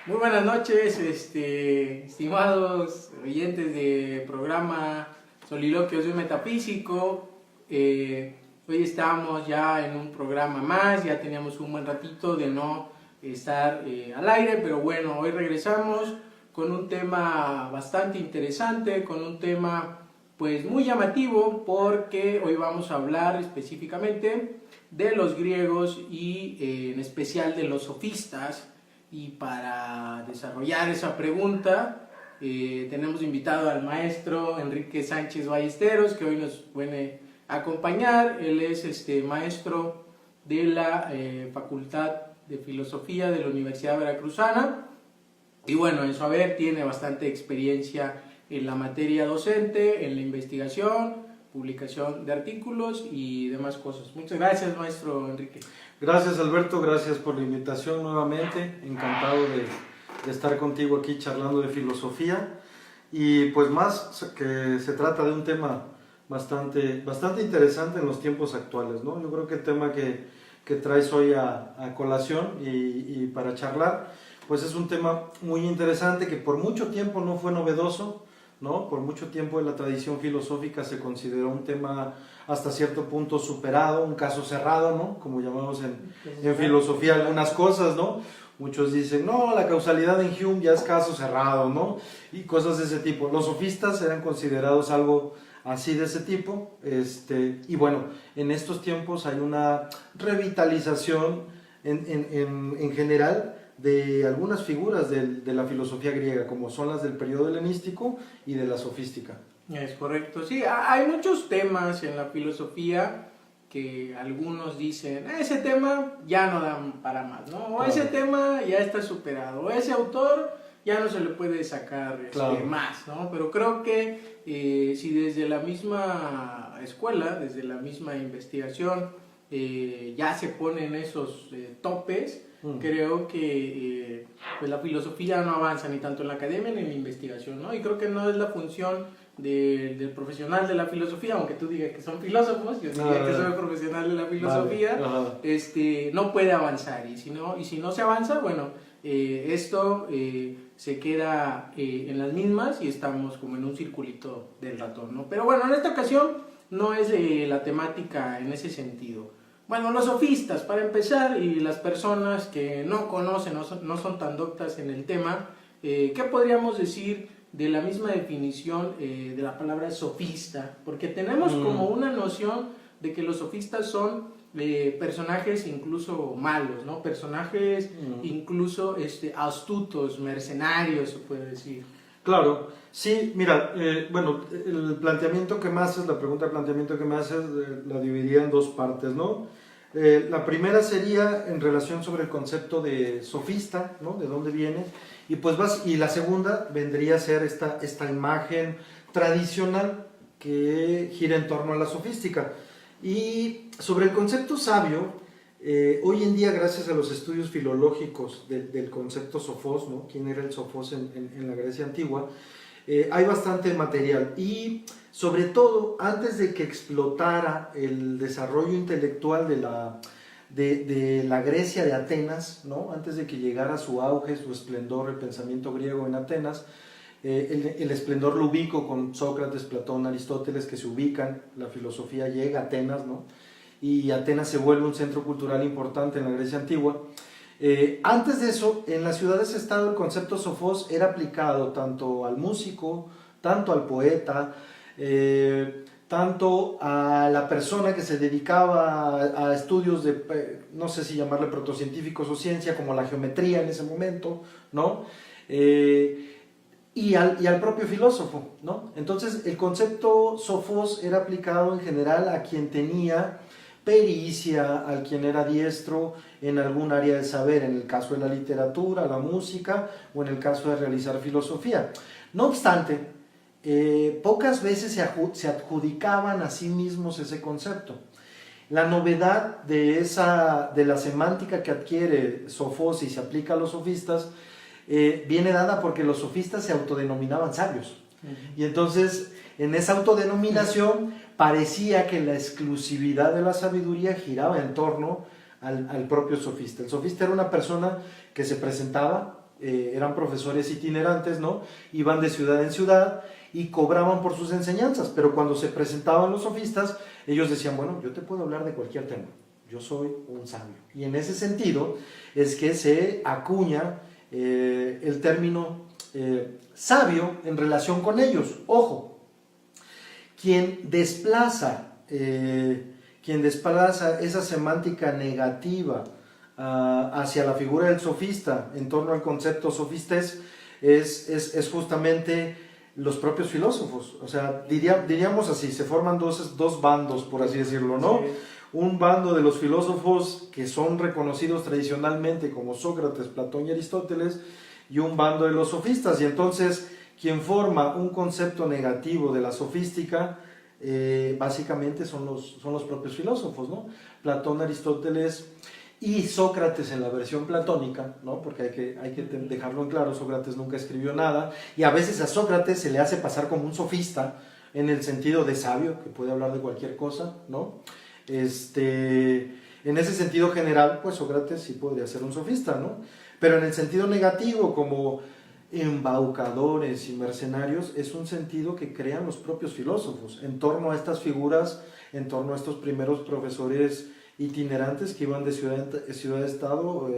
Muy buenas noches, estimados oyentes de programa Soliloquios de un Metafísico. Hoy estamos ya en un programa más, ya teníamos un buen ratito de no estar al aire, pero bueno, hoy regresamos con un tema bastante interesante, con un tema pues muy llamativo, porque hoy vamos a hablar específicamente de los griegos y en especial de los sofistas. Y para desarrollar esa pregunta, tenemos invitado al maestro Enrique Sánchez Ballesteros, que hoy nos viene a acompañar. Él es maestro de la Facultad de Filosofía de la Universidad Veracruzana. Y bueno, en su haber tiene bastante experiencia en la materia docente, en la investigación, publicación de artículos y demás cosas. Muchas gracias, maestro Enrique. Gracias, Alberto, gracias por la invitación nuevamente, encantado de estar contigo aquí charlando de filosofía, y pues más que se trata de un tema bastante interesante en los tiempos actuales, ¿no? Yo creo que el tema que traes hoy a colación y para charlar, pues es un tema muy interesante que por mucho tiempo no fue novedoso, ¿no? Por mucho tiempo en la tradición filosófica se consideró un tema hasta cierto punto superado, un caso cerrado, ¿no? Como llamamos en filosofía algunas cosas, ¿no? Muchos dicen, no, la causalidad en Hume ya es caso cerrado, ¿no? Y cosas de ese tipo. Los sofistas eran considerados algo así de ese tipo, y bueno, en estos tiempos hay una revitalización en general de algunas figuras de la filosofía griega, como son las del periodo helenístico y de la sofística. Es correcto, sí, hay muchos temas en la filosofía que algunos dicen, ese tema ya no da para más, ¿no? O ese tema ya está superado, o ese autor ya no se le puede sacar más, ¿no? Pero creo que si desde la misma escuela, desde la misma investigación, ya se ponen esos topes, creo que pues la filosofía no avanza ni tanto en la academia ni en la investigación, ¿no? Y creo que no es la función del profesional de la filosofía, aunque tú digas que son filósofos, yo diría que soy el profesional de la filosofía, no puede avanzar, y si no se avanza, bueno, esto se queda en las mismas y estamos como en un circulito del ratón, ¿no? Pero bueno, en esta ocasión no es la temática en ese sentido. Bueno, los sofistas, para empezar, y las personas que no conocen, no son tan doctas en el tema, ¿qué podríamos decir de la misma definición de la palabra sofista? Porque tenemos como una noción de que los sofistas son personajes incluso malos, ¿no? Personajes incluso astutos, mercenarios, se puede decir. Claro, sí, mira, bueno, el planteamiento que me haces, la pregunta de planteamiento que me haces, la dividiría en dos partes, ¿no? La primera sería en relación sobre el concepto de sofista, ¿no? De dónde viene, y la segunda vendría a ser esta imagen tradicional que gira en torno a la sofística. Y sobre el concepto sabio, hoy en día, gracias a los estudios filológicos del concepto sofos, ¿no? ¿Quién era el sofos en la Grecia antigua? Hay bastante material, y sobre todo antes de que explotara el desarrollo intelectual de la Grecia de Atenas, ¿no? Antes de que llegara a su auge, su esplendor, el pensamiento griego en Atenas, el esplendor lo ubico con Sócrates, Platón, Aristóteles, que se ubican, la filosofía llega a Atenas, ¿no? Y Atenas se vuelve un centro cultural importante en la Grecia antigua. Antes de eso, en las ciudades-estado el concepto sofos era aplicado tanto al músico, tanto al poeta, tanto a la persona que se dedicaba a estudios de, no sé si llamarle protocientíficos o ciencia, como la geometría en ese momento, ¿no? Y al propio filósofo, ¿no? Entonces el concepto sofos era aplicado en general a quien tenía pericia, al quien era diestro en algún área de saber, en el caso de la literatura, la música, o en el caso de realizar filosofía. No obstante, pocas veces se adjudicaban a sí mismos ese concepto. La novedad de la semántica que adquiere Sofos y se aplica a los sofistas viene dada porque los sofistas se autodenominaban sabios. Y entonces, en esa autodenominación, parecía que la exclusividad de la sabiduría giraba en torno al propio sofista. El sofista era una persona que se presentaba eran profesores itinerantes, ¿no? Iban de ciudad en ciudad y cobraban por sus enseñanzas, pero cuando se presentaban los sofistas, ellos decían, bueno, yo te puedo hablar de cualquier tema, yo soy un sabio. Y en ese sentido es que se acuña el término sabio en relación con ellos. Ojo, quien desplaza esa semántica negativa hacia la figura del sofista en torno al concepto sofistes es justamente los propios filósofos. O sea, diríamos así, se forman dos bandos, por así decirlo, ¿no? Sí. Un bando de los filósofos que son reconocidos tradicionalmente como Sócrates, Platón y Aristóteles, y un bando de los sofistas. Y entonces, quien forma un concepto negativo de la sofística, básicamente son los propios filósofos, ¿no? Platón, Aristóteles y Sócrates en la versión platónica, ¿no? Porque hay que dejarlo en claro, Sócrates nunca escribió nada, y a veces a Sócrates se le hace pasar como un sofista, en el sentido de sabio, que puede hablar de cualquier cosa, ¿no? En ese sentido general, pues Sócrates sí podría ser un sofista, ¿no? Pero en el sentido negativo, como embaucadores y mercenarios, es un sentido que crean los propios filósofos en torno a estas figuras, en torno a estos primeros profesores itinerantes que iban de ciudad a estado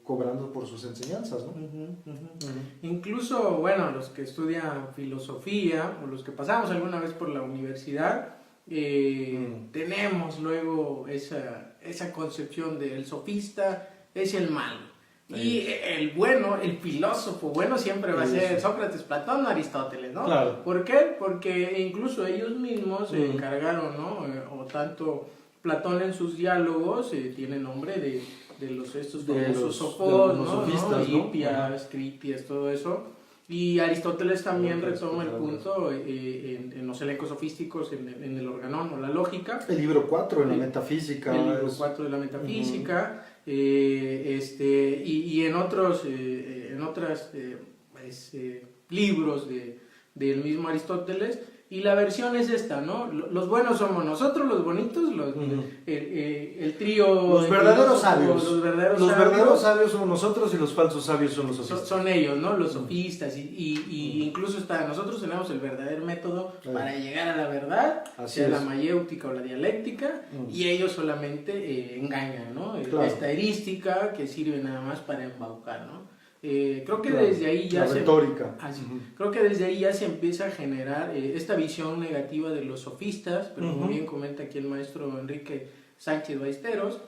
cobrando por sus enseñanzas, ¿no? Incluso, bueno, los que estudian filosofía o los que pasamos alguna vez por la universidad, tenemos luego esa concepción del sofista es el malo. Y el bueno, el filósofo bueno siempre va a ser Sócrates, Platón, Aristóteles, ¿no? Claro. ¿Por qué? Porque incluso ellos mismos se encargaron, ¿no? O tanto Platón en sus diálogos tiene nombre de los famosos sofos, ¿no? Sofistas, ¿no? Hipias, Critias, todo eso. Y Aristóteles también retoma el punto en los elencos sofísticos, en el organón o la lógica. El libro 4 de la metafísica. El libro 4 de la metafísica. Y en otros libros del mismo Aristóteles. Y la versión es esta, ¿no? Los buenos somos nosotros, los bonitos, el trío... Los verdaderos sabios. Los verdaderos sabios somos nosotros y los falsos sabios son los sofistas. Son ellos, ¿no? Los sofistas. Y incluso nosotros tenemos el verdadero método para llegar a la verdad, sea la mayéutica o la dialéctica, y ellos solamente engañan, ¿no? Claro. Esta erística que sirve nada más para embaucar, ¿no? Creo que desde ahí ya creo que desde ahí ya se empieza a generar esta visión negativa de los sofistas, pero como bien comenta aquí el maestro Enrique Sánchez Ballesteros,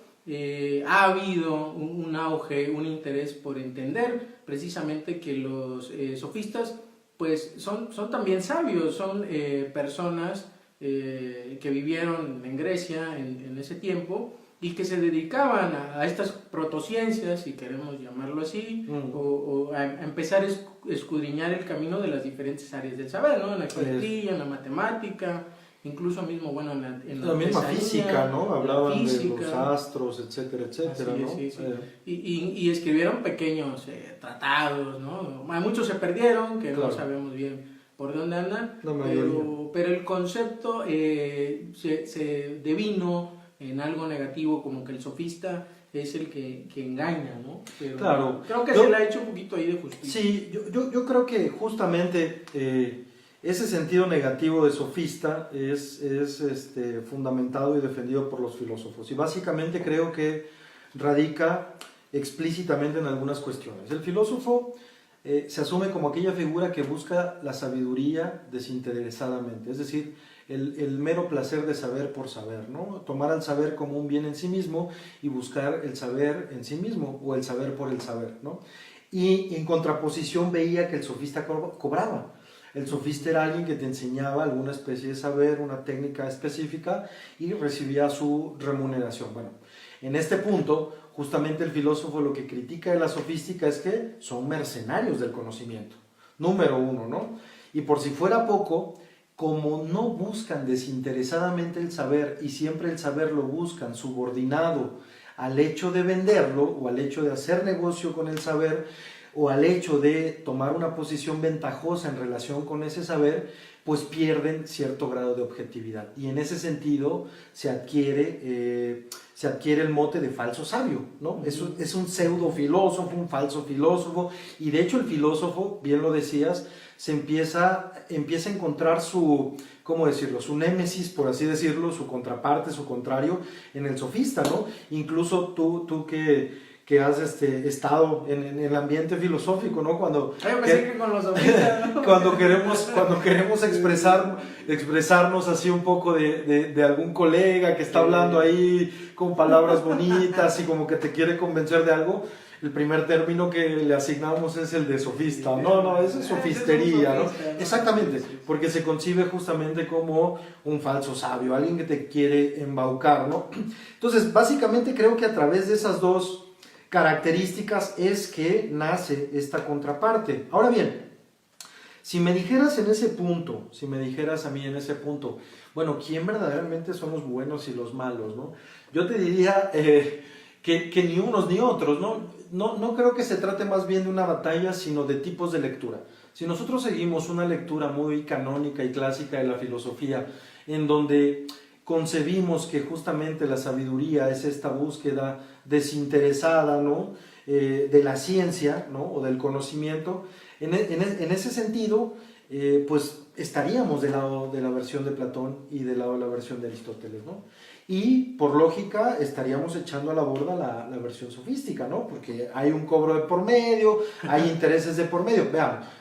ha habido un auge, un interés por entender precisamente que los sofistas pues son también sabios, son personas que vivieron en Grecia en ese tiempo y que se dedicaban a estas protociencias, si queremos llamarlo así, o a empezar a escudriñar el camino de las diferentes áreas del saber, ¿no? En la geometría, en la matemática, incluso mismo, bueno, en la misma física, ¿no? Hablaban de los astros, etcétera, etcétera, ¿no? Sí. Y escribieron pequeños tratados, ¿no? Muchos se perdieron, que no sabemos bien por dónde andan, pero el concepto se devino en algo negativo, como que el sofista es el que engaña, ¿no? Pero claro. Creo que se le ha hecho un poquito ahí de justicia. Sí, yo creo que justamente ese sentido negativo de sofista es fundamentado y defendido por los filósofos. Y básicamente creo que radica explícitamente en algunas cuestiones. El filósofo se asume como aquella figura que busca la sabiduría desinteresadamente, es decir, el mero placer de saber por saber, ¿no? Tomar al saber como un bien en sí mismo y buscar el saber en sí mismo, o el saber por el saber, ¿no? Y en contraposición veía que el sofista cobraba. El sofista era alguien que te enseñaba alguna especie de saber, una técnica específica, y recibía su remuneración. Bueno, en este punto, justamente el filósofo lo que critica de la sofística es que son mercenarios del conocimiento, número uno, ¿no? Y por si fuera poco, como no buscan desinteresadamente el saber y siempre el saber lo buscan subordinado al hecho de venderlo o al hecho de hacer negocio con el saber o al hecho de tomar una posición ventajosa en relación con ese saber, pues pierden cierto grado de objetividad. Y en ese sentido se adquiere el mote de falso sabio, ¿no? Es un pseudo filósofo, un falso filósofo, y de hecho el filósofo, bien lo decías, se empieza a encontrar su, ¿cómo decirlo?, su némesis, por así decirlo, su contraparte, su contrario, en el sofista, ¿no? Incluso tú que has estado en el ambiente filosófico, ¿no? Cuando queremos expresarnos así un poco de algún colega que está hablando ahí con palabras bonitas y como que te quiere convencer de algo, el primer término que le asignamos es el de sofista. No, eso es sofistería, ¿no? Exactamente, porque se concibe justamente como un falso sabio, alguien que te quiere embaucar, ¿no? Entonces, básicamente creo que a través de esas dos características es que nace esta contraparte. Ahora bien, si me dijeras a mí en ese punto, bueno, ¿quién verdaderamente son los buenos y los malos, no? Yo te diría que ni unos ni otros, ¿no? No creo que se trate más bien de una batalla, sino de tipos de lectura. Si nosotros seguimos una lectura muy canónica y clásica de la filosofía, en donde concebimos que justamente la sabiduría es esta búsqueda desinteresada, ¿no?, de la ciencia, ¿no?, o del conocimiento, en ese sentido, pues estaríamos del lado de la versión de Platón y del lado de la versión de Aristóteles, ¿no? Y por lógica estaríamos echando a la borda la versión sofística, ¿no? Porque hay un cobro de por medio, hay intereses de por medio.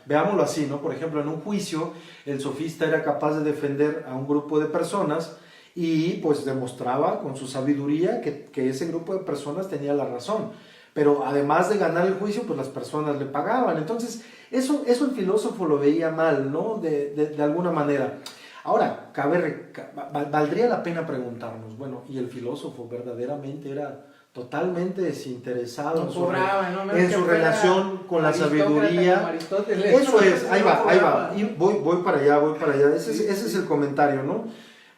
Veámoslo así, ¿no? Por ejemplo, en un juicio, el sofista era capaz de defender a un grupo de personas y pues demostraba con su sabiduría que ese grupo de personas tenía la razón. Pero además de ganar el juicio, pues las personas le pagaban. Entonces, eso el filósofo lo veía mal, ¿no? De alguna manera. Ahora, valdría la pena preguntarnos, bueno, ¿y el filósofo verdaderamente era totalmente desinteresado en su relación con la sabiduría? Eso es, ahí va, y voy para allá, ese es el comentario, ¿no?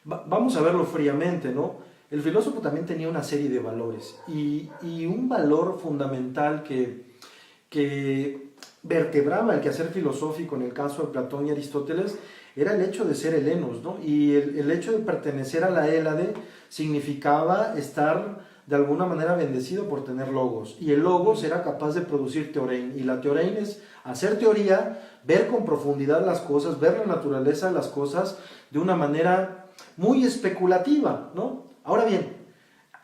Vamos a verlo fríamente, ¿no? El filósofo también tenía una serie de valores y un valor fundamental que vertebraba el quehacer filosófico en el caso de Platón y Aristóteles era el hecho de ser helenos, ¿no? Y el hecho de pertenecer a la Hélade significaba estar de alguna manera bendecido por tener logos, y el logos era capaz de producir teorein, y la teorein es hacer teoría, ver con profundidad las cosas, ver la naturaleza de las cosas de una manera muy especulativa, ¿no? Ahora bien,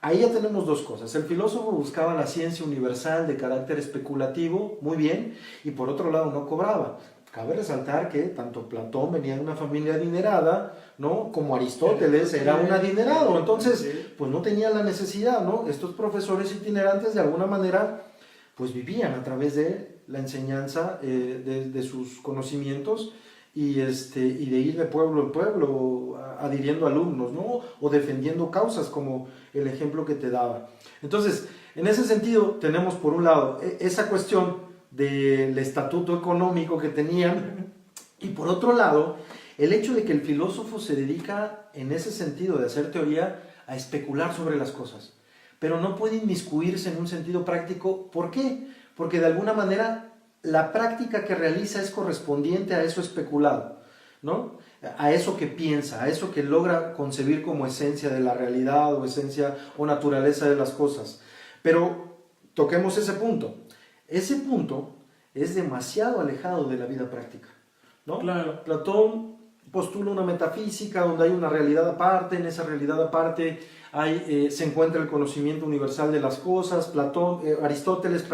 ahí ya tenemos dos cosas. El filósofo buscaba la ciencia universal de carácter especulativo, muy bien, y por otro lado no cobraba. Cabe resaltar que tanto Platón venía de una familia adinerada, ¿no?, como Aristóteles era un adinerado, entonces pues no tenía la necesidad, ¿no? Estos profesores itinerantes de alguna manera pues vivían a través de la enseñanza de sus conocimientos y de ir de pueblo en pueblo adhiriendo alumnos, ¿no?, o defendiendo causas como el ejemplo que te daba. Entonces, en ese sentido tenemos por un lado esa cuestión del estatuto económico que tenían, y por otro lado el hecho de que el filósofo se dedica en ese sentido de hacer teoría a especular sobre las cosas, pero no puede inmiscuirse en un sentido práctico. ¿Por qué? Porque de alguna manera la práctica que realiza es correspondiente a eso especulado, ¿no?, a eso que piensa, a eso que logra concebir como esencia de la realidad o esencia o naturaleza de las cosas. Pero toquemos ese punto. Ese punto es demasiado alejado de la vida práctica, ¿no? Claro. Platón postula una metafísica donde hay una realidad aparte, en esa realidad aparte se encuentra el conocimiento universal de las cosas. Aristóteles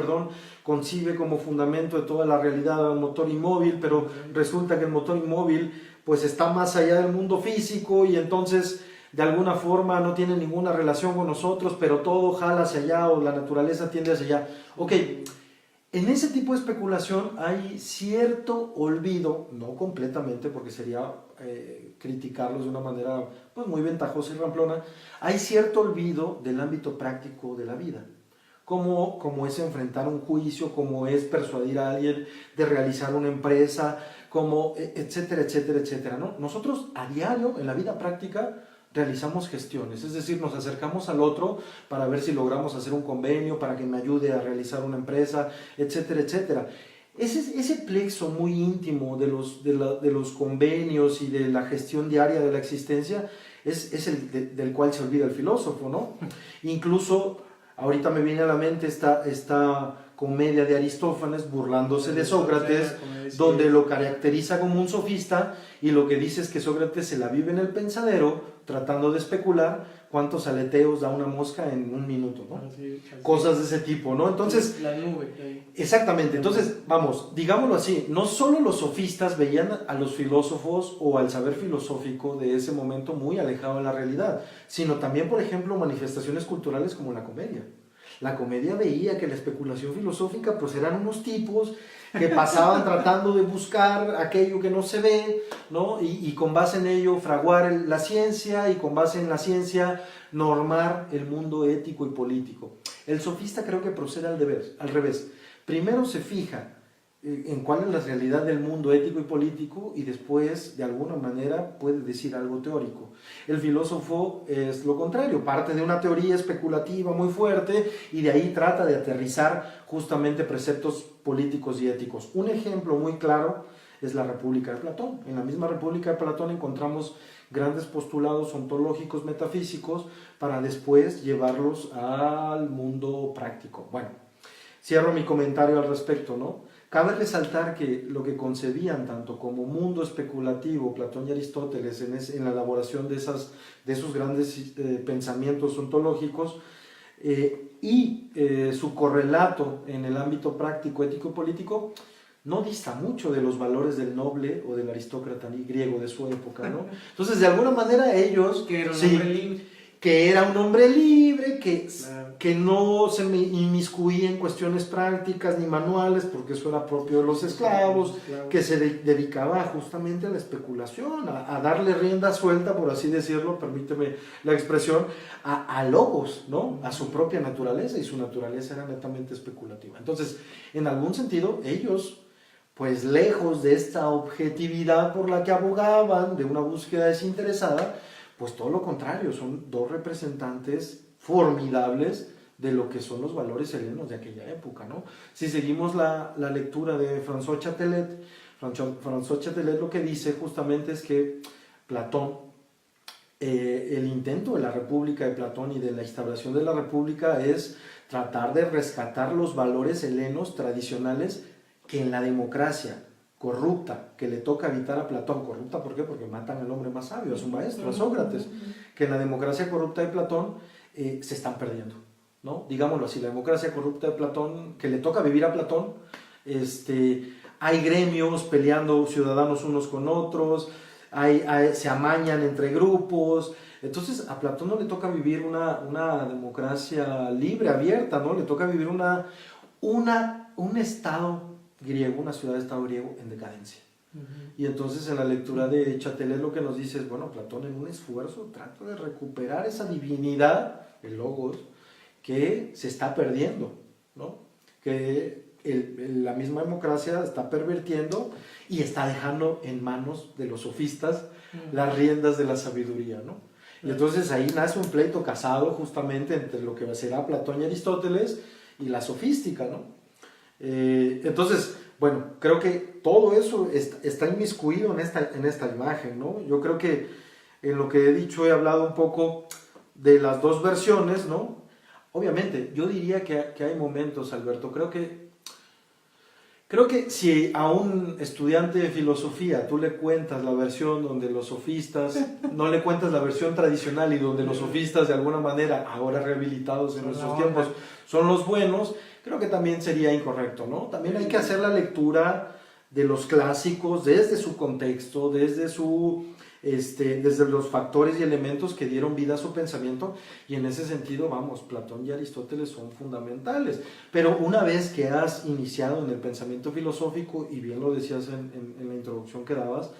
concibe como fundamento de toda la realidad un motor inmóvil, pero resulta que el motor inmóvil pues está más allá del mundo físico y entonces de alguna forma no tiene ninguna relación con nosotros, pero todo jala hacia allá o la naturaleza tiende hacia allá. Ok, en ese tipo de especulación hay cierto olvido, no completamente porque sería criticarlos de una manera pues muy ventajosa y ramplona, hay cierto olvido del ámbito práctico de la vida, como es enfrentar un juicio, como es persuadir a alguien de realizar una empresa, como etcétera, etcétera, etcétera, ¿no? Nosotros a diario en la vida práctica realizamos gestiones, es decir, nos acercamos al otro para ver si logramos hacer un convenio, para que me ayude a realizar una empresa, etcétera, etcétera. ese plexo muy íntimo de los convenios y de la gestión diaria de la existencia es el del cual se olvida el filósofo, ¿no? Incluso, ahorita me viene a la mente esta comedia de Aristófanes burlándose de Sócrates, donde lo caracteriza como un sofista y lo que dice es que Sócrates se la vive en el pensadero tratando de especular cuántos aleteos da una mosca en un minuto, ¿no? Así. Cosas de ese tipo, ¿no? Entonces, la nube. Ahí. Exactamente, entonces, vamos, digámoslo así, no solo los sofistas veían a los filósofos o al saber filosófico de ese momento muy alejado de la realidad, sino también, por ejemplo, manifestaciones culturales como la comedia. La comedia veía que la especulación filosófica pues eran unos tipos que pasaban tratando de buscar aquello que no se ve, ¿no? Y con base en ello fraguar la ciencia y con base en la ciencia normar el mundo ético y político. El sofista creo que procede al revés. Primero se fija en cuál es la realidad del mundo ético y político y después, de alguna manera, puede decir algo teórico. El filósofo es lo contrario, parte de una teoría especulativa muy fuerte y de ahí trata de aterrizar justamente preceptos políticos y éticos. Un ejemplo muy claro es la República de Platón. En la misma República de Platón encontramos grandes postulados ontológicos, metafísicos, para después llevarlos al mundo práctico. Bueno, cierro mi comentario al respecto, ¿no? Cabe resaltar que lo que concebían tanto como mundo especulativo Platón y Aristóteles en la elaboración de esos grandes pensamientos ontológicos y su correlato en el ámbito práctico, ético y político no dista mucho de los valores del noble o del aristócrata griego de su época, ¿no? Entonces, de alguna manera ellos... Que era un hombre libre. Que era un hombre libre, Claro. que no se inmiscuía en cuestiones prácticas ni manuales, porque eso era propio de los esclavos, que se dedicaba justamente a la especulación, a darle rienda suelta, por así decirlo, permíteme la expresión, a logos, ¿no? A su propia naturaleza, y su naturaleza era netamente especulativa. Entonces, en algún sentido, ellos, pues lejos de esta objetividad por la que abogaban, de una búsqueda desinteresada, pues todo lo contrario, son dos representantes formidables de lo que son los valores helenos de aquella época, ¿no? Si seguimos la lectura de François Chatelet lo que dice justamente es que Platón, el intento de la República de Platón y de la instauración de la República es tratar de rescatar los valores helenos tradicionales que en la democracia corrupta que le toca habitar a Platón, corrupta ¿por qué? Porque matan al hombre más sabio, a su maestro, a Sócrates, que en la democracia corrupta de Platón se están perdiendo, ¿no? Digámoslo así, la democracia corrupta de Platón, que le toca vivir a Platón, hay gremios peleando ciudadanos unos con otros, se amañan entre grupos, entonces a Platón no le toca vivir una democracia libre, abierta, ¿no? Le toca vivir un estado griego, una ciudad-estado griego en decadencia. Y entonces en la lectura de Chatelet lo que nos dice es, bueno, Platón en un esfuerzo trata de recuperar esa divinidad, el logos, que se está perdiendo, ¿no? Que la misma democracia está pervirtiendo y está dejando en manos de los sofistas las riendas de la sabiduría, ¿no? Y entonces ahí nace un pleito casado justamente entre lo que será Platón y Aristóteles y la sofística, ¿no? Entonces, bueno, creo que todo eso está inmiscuido en esta imagen, ¿no? Yo creo que en lo que he dicho he hablado un poco de las dos versiones, ¿no? Obviamente, yo diría que hay momentos, Alberto, creo que si a un estudiante de filosofía tú le cuentas la versión donde los sofistas, no le cuentas la versión tradicional y donde los sofistas de alguna manera, ahora rehabilitados en nuestros tiempos, son los buenos, creo que también sería incorrecto, ¿no? También hay que hacer la lectura de los clásicos desde su contexto, desde los factores y elementos que dieron vida a su pensamiento, y en ese sentido, vamos, Platón y Aristóteles son fundamentales. Pero una vez que has iniciado en el pensamiento filosófico, y bien lo decías en la introducción que dabas,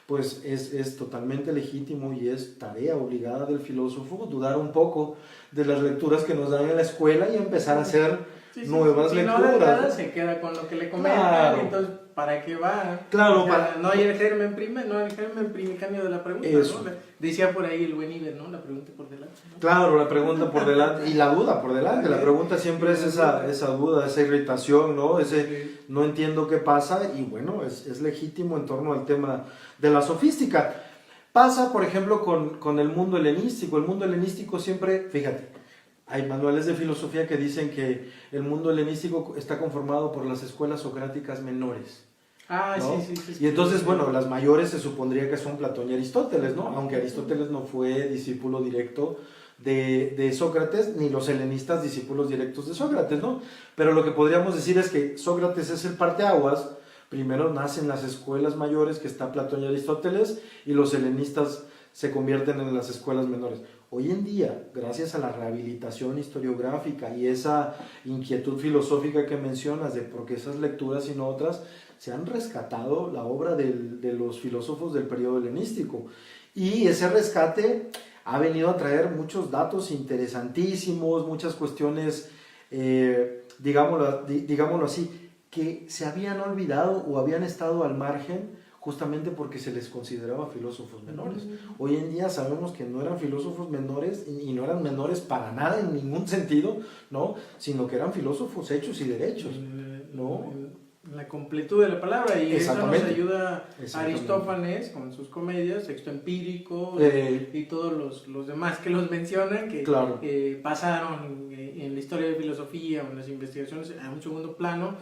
pues es totalmente legítimo y es tarea obligada del filósofo dudar un poco de las lecturas que nos dan en la escuela y empezar a hacer nuevas lecturas. Si no, se queda con lo que le comentan, claro. Entonces ¿para qué va? Claro, O sea, no hay el germen primigenio de la pregunta, Eso. ¿no? Decía por ahí el buen Iber, ¿no? La pregunta por delante, ¿no? Claro, la pregunta por delante y la duda por delante. La pregunta siempre es esa duda, esa irritación, ¿no? Ese no entiendo qué pasa y bueno, es legítimo en torno al tema de la sofística. Pasa, por ejemplo, con el mundo helenístico. El mundo helenístico siempre, fíjate, hay manuales de filosofía que dicen que el mundo helenístico está conformado por las escuelas socráticas menores. Ah, ¿no? sí. Y entonces, bueno, las mayores se supondría que son Platón y Aristóteles, ¿no? Aunque Aristóteles no fue discípulo directo de Sócrates, ni los helenistas discípulos directos de Sócrates, ¿no? Pero lo que podríamos decir es que Sócrates es el parteaguas. Primero nacen las escuelas mayores, que está Platón y Aristóteles, y los helenistas se convierten en las escuelas menores. Hoy en día, gracias a la rehabilitación historiográfica y esa inquietud filosófica que mencionas de por qué esas lecturas y no otras, se han rescatado la obra de los filósofos del periodo helenístico. Y ese rescate ha venido a traer muchos datos interesantísimos, muchas cuestiones, digámoslo así, que se habían olvidado o habían estado al margen justamente porque se les consideraba filósofos menores. Hoy en día sabemos que no eran filósofos menores y no eran menores para nada en ningún sentido, ¿no? Sino que eran filósofos hechos y derechos, ¿no? La completud de la palabra, y eso nos ayuda Aristófanes con sus comedias, Texto Empírico y todos los demás que los mencionan, que claro. Pasaron en la historia de filosofía o en las investigaciones a un segundo plano,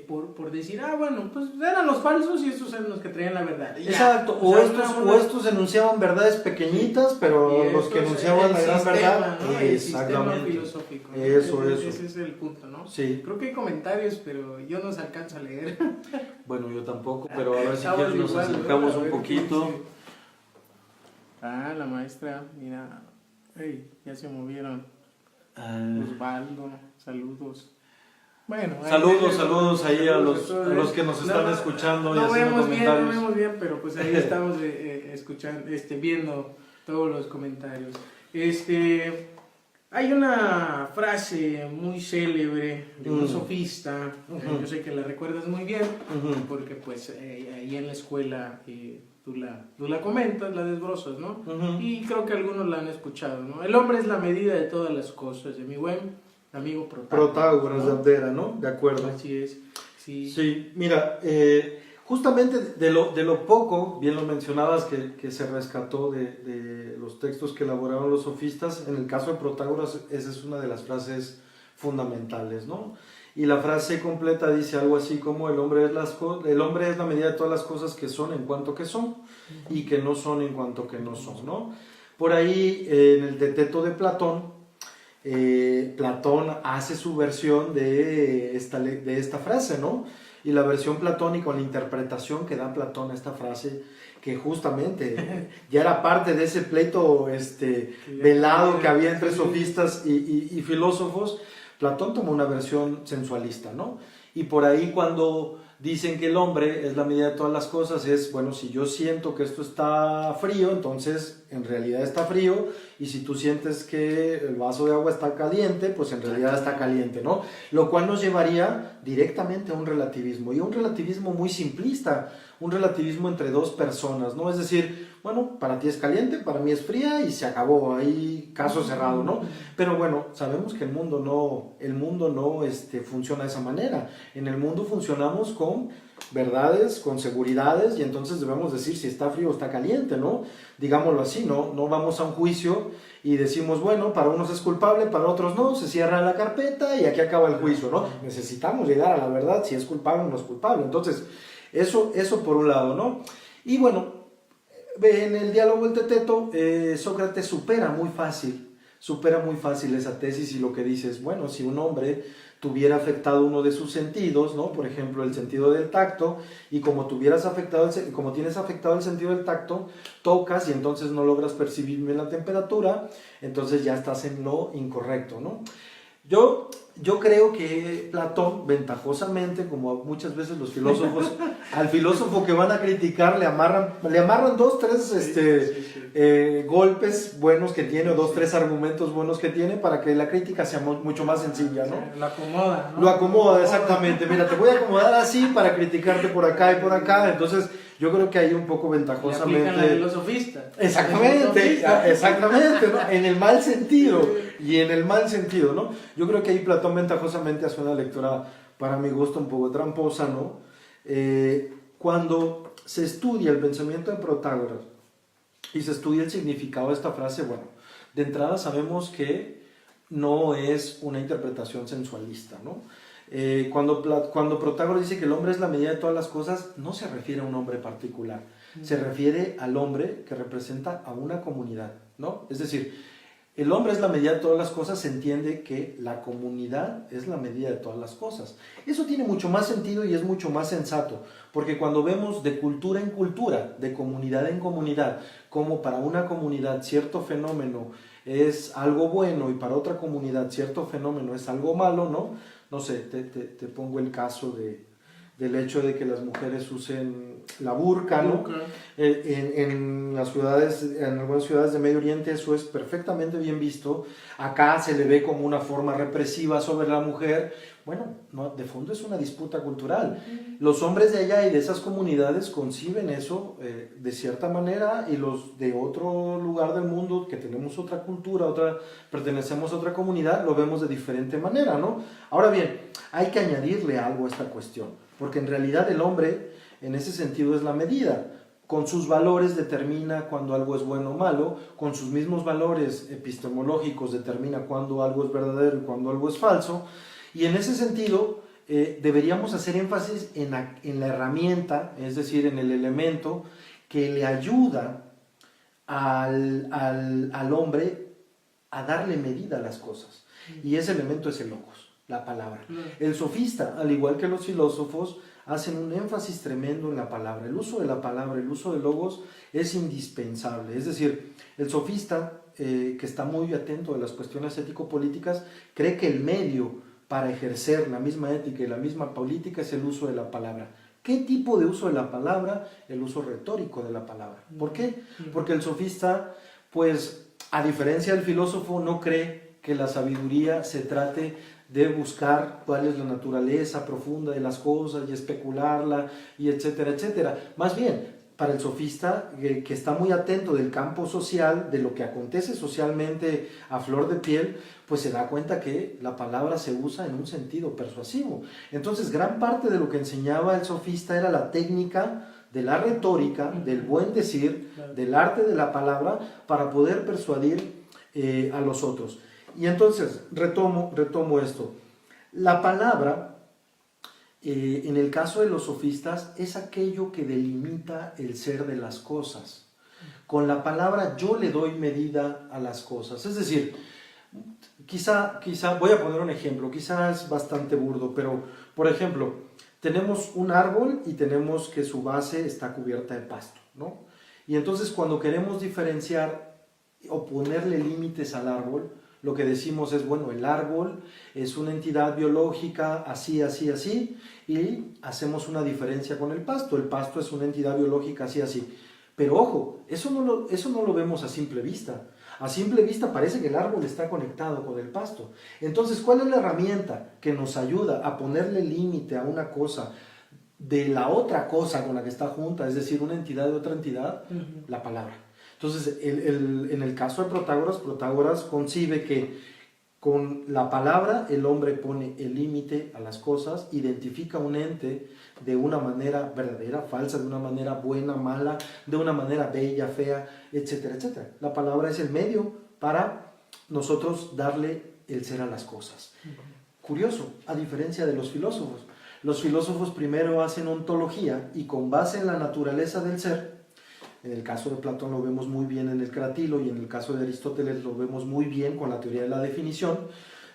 por decir, bueno, pues eran los falsos y estos eran los que traían la verdad. Exacto, o estos enunciaban verdades pequeñitas, pero los que enunciaban la gran verdad, ¿no? El sistema filosófico, ¿no? Ese es el punto, ¿no? Sí. Creo que hay comentarios, pero yo no se alcanzo a leer. Bueno, yo tampoco, pero a ver si quieres nos acercamos un poquito. La maestra, mira, ya se movieron. Osvaldo, saludos. Bueno, saludos ahí a los que nos están escuchando y haciendo comentarios. No vemos bien, pero pues ahí estamos escuchando, viendo todos los comentarios. Hay una frase muy célebre de un sofista, yo sé que la recuerdas muy bien, porque pues ahí en la escuela tú la comentas, la desbrozas, ¿no? Y creo que algunos la han escuchado, ¿no? El hombre es la medida de todas las cosas, de mi buen amigo Protágoras, ¿no? De Abdera, ¿no? De acuerdo. Así es, sí. Sí, mira, justamente de lo poco, bien lo mencionabas, que se rescató de los textos que elaboraron los sofistas, en el caso de Protágoras, esa es una de las frases fundamentales, ¿no? Y la frase completa dice algo así como el hombre es la medida de todas las cosas que son en cuanto que son y que no son en cuanto que no son, ¿no? Por ahí, en el Teteto de Platón, Platón hace su versión de esta frase, ¿no? Y la versión platónica, o la interpretación que da Platón a esta frase, que justamente ya era parte de ese pleito velado que había entre sofistas y filósofos, Platón tomó una versión sensualista, ¿no? Y por ahí cuando dicen que el hombre es la medida de todas las cosas, es, bueno, si yo siento que esto está frío, entonces en realidad está frío, y si tú sientes que el vaso de agua está caliente, pues en realidad está caliente, ¿no? Lo cual nos llevaría directamente a un relativismo, y a un relativismo muy simplista, un relativismo entre dos personas, ¿no? Es decir, bueno, para ti es caliente, para mí es fría, y se acabó, ahí caso cerrado, ¿no? Pero bueno, sabemos que el mundo no funciona de esa manera. En el mundo funcionamos con verdades, con seguridades, y entonces debemos decir si está frío o está caliente, ¿no? Digámoslo así, no vamos a un juicio y decimos, bueno, para unos es culpable, para otros no, se cierra la carpeta y aquí acaba el juicio, ¿no? Necesitamos llegar a la verdad, si es culpable o no es culpable. Entonces, eso por un lado, ¿no? Y bueno, en el diálogo del Teteto, Sócrates supera muy fácil esa tesis, y lo que dice es, bueno, si un hombre tuviera afectado uno de sus sentidos, ¿no? Por ejemplo, el sentido del tacto, y como tienes afectado el sentido del tacto, tocas y entonces no logras percibir bien la temperatura, entonces ya estás en lo incorrecto, ¿no? Yo creo que Platón, ventajosamente, como muchas veces los filósofos, al filósofo que van a criticar le amarran dos, tres golpes buenos que tiene, o dos, tres argumentos buenos que tiene, para que la crítica sea mucho más sencilla, ¿no? Lo acomoda, ¿no? Lo acomoda, exactamente. Mira, te voy a acomodar así para criticarte por acá y por acá. Entonces, yo creo que ahí un poco ventajosamente... Le aplican la de los sofistas. Exactamente, exactamente, ¿no? En el mal sentido, y en el mal sentido, ¿no? Yo creo que ahí Platón ventajosamente hace una lectura, para mi gusto, un poco tramposa, ¿no? Cuando se estudia el pensamiento de Protágoras y se estudia el significado de esta frase, bueno, de entrada sabemos que no es una interpretación sensualista, ¿no? Cuando Protágoras dice que el hombre es la medida de todas las cosas, no se refiere a un hombre particular, se refiere al hombre que representa a una comunidad, ¿no? Es decir, el hombre es la medida de todas las cosas, se entiende que la comunidad es la medida de todas las cosas. Eso tiene mucho más sentido y es mucho más sensato, porque cuando vemos de cultura en cultura, de comunidad en comunidad, como para una comunidad cierto fenómeno es algo bueno y para otra comunidad cierto fenómeno es algo malo, ¿no? No sé, te pongo el caso del hecho de que las mujeres usen la burka, ¿no? En las ciudades, en algunas ciudades de Medio Oriente eso es perfectamente bien visto. Acá se le ve como una forma represiva sobre la mujer. Bueno, no, de fondo es una disputa cultural. Los hombres de allá y de esas comunidades conciben eso de cierta manera, y los de otro lugar del mundo que tenemos otra cultura, pertenecemos a otra comunidad, lo vemos de diferente manera, ¿no? Ahora bien, hay que añadirle algo a esta cuestión, porque en realidad el hombre en ese sentido es la medida. Con sus valores determina cuando algo es bueno o malo, con sus mismos valores epistemológicos determina cuando algo es verdadero y cuando algo es falso, y en ese sentido deberíamos hacer énfasis en la herramienta, es decir, en el elemento que le ayuda al hombre a darle medida a las cosas, y ese elemento es el logos, la palabra. El sofista, al igual que los filósofos, hacen un énfasis tremendo en la palabra. El uso de la palabra, el uso de logos es indispensable. Es decir, el sofista, que está muy atento a las cuestiones ético-políticas, cree que el medio para ejercer la misma ética y la misma política es el uso de la palabra. ¿Qué tipo de uso de la palabra? El uso retórico de la palabra. ¿Por qué? Porque el sofista, pues, a diferencia del filósofo, no cree que la sabiduría se trate de buscar cuál es la naturaleza profunda de las cosas y especularla, y etcétera, etcétera. Más bien, para el sofista, que está muy atento del campo social, de lo que acontece socialmente a flor de piel, pues se da cuenta que la palabra se usa en un sentido persuasivo. Entonces, gran parte de lo que enseñaba el sofista era la técnica de la retórica, del buen decir, del arte de la palabra, para poder persuadir a los otros. Y entonces, retomo esto. La palabra, en el caso de los sofistas, es aquello que delimita el ser de las cosas. Con la palabra yo le doy medida a las cosas. Es decir, quizá voy a poner un ejemplo, quizá es bastante burdo, pero, por ejemplo, tenemos un árbol y tenemos que su base está cubierta de pasto, ¿no? Y entonces cuando queremos diferenciar o ponerle límites al árbol, lo que decimos es, bueno, el árbol es una entidad biológica así, así, así, y hacemos una diferencia con el pasto. El pasto es una entidad biológica así, así. Pero ojo, eso no lo vemos a simple vista. A simple vista parece que el árbol está conectado con el pasto. Entonces, ¿cuál es la herramienta que nos ayuda a ponerle límite a una cosa de la otra cosa con la que está junta, es decir, una entidad de otra entidad? La palabra. Entonces, en el caso de Protágoras concibe que con la palabra el hombre pone el límite a las cosas, identifica un ente de una manera verdadera, falsa, de una manera buena, mala, de una manera bella, fea, etcétera, etcétera. La palabra es el medio para nosotros darle el ser a las cosas. Curioso, a diferencia de los filósofos. Los filósofos primero hacen ontología y con base en la naturaleza del ser, en el caso de Platón lo vemos muy bien en el Cratilo, y en el caso de Aristóteles lo vemos muy bien con la teoría de la definición.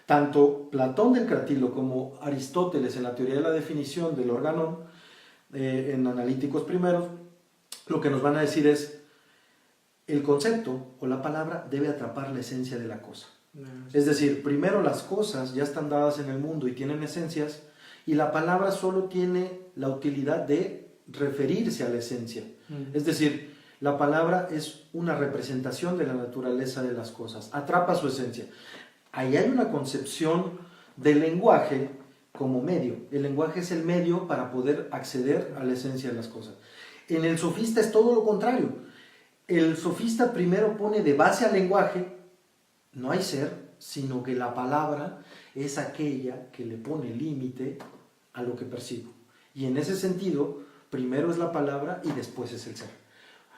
Tanto Platón del Cratilo como Aristóteles en la teoría de la definición del Organón, en Analíticos primeros, lo que nos van a decir es: el concepto o la palabra debe atrapar la esencia de la cosa. Es decir, primero las cosas ya están dadas en el mundo y tienen esencias, y la palabra solo tiene la utilidad de referirse a la esencia. Es decir, la palabra es una representación de la naturaleza de las cosas, atrapa su esencia. Ahí hay una concepción del lenguaje como medio. El lenguaje es el medio para poder acceder a la esencia de las cosas. En el sofista es todo lo contrario. El sofista primero pone de base al lenguaje, no hay ser, sino que la palabra es aquella que le pone límite a lo que percibo. Y en ese sentido, primero es la palabra y después es el ser.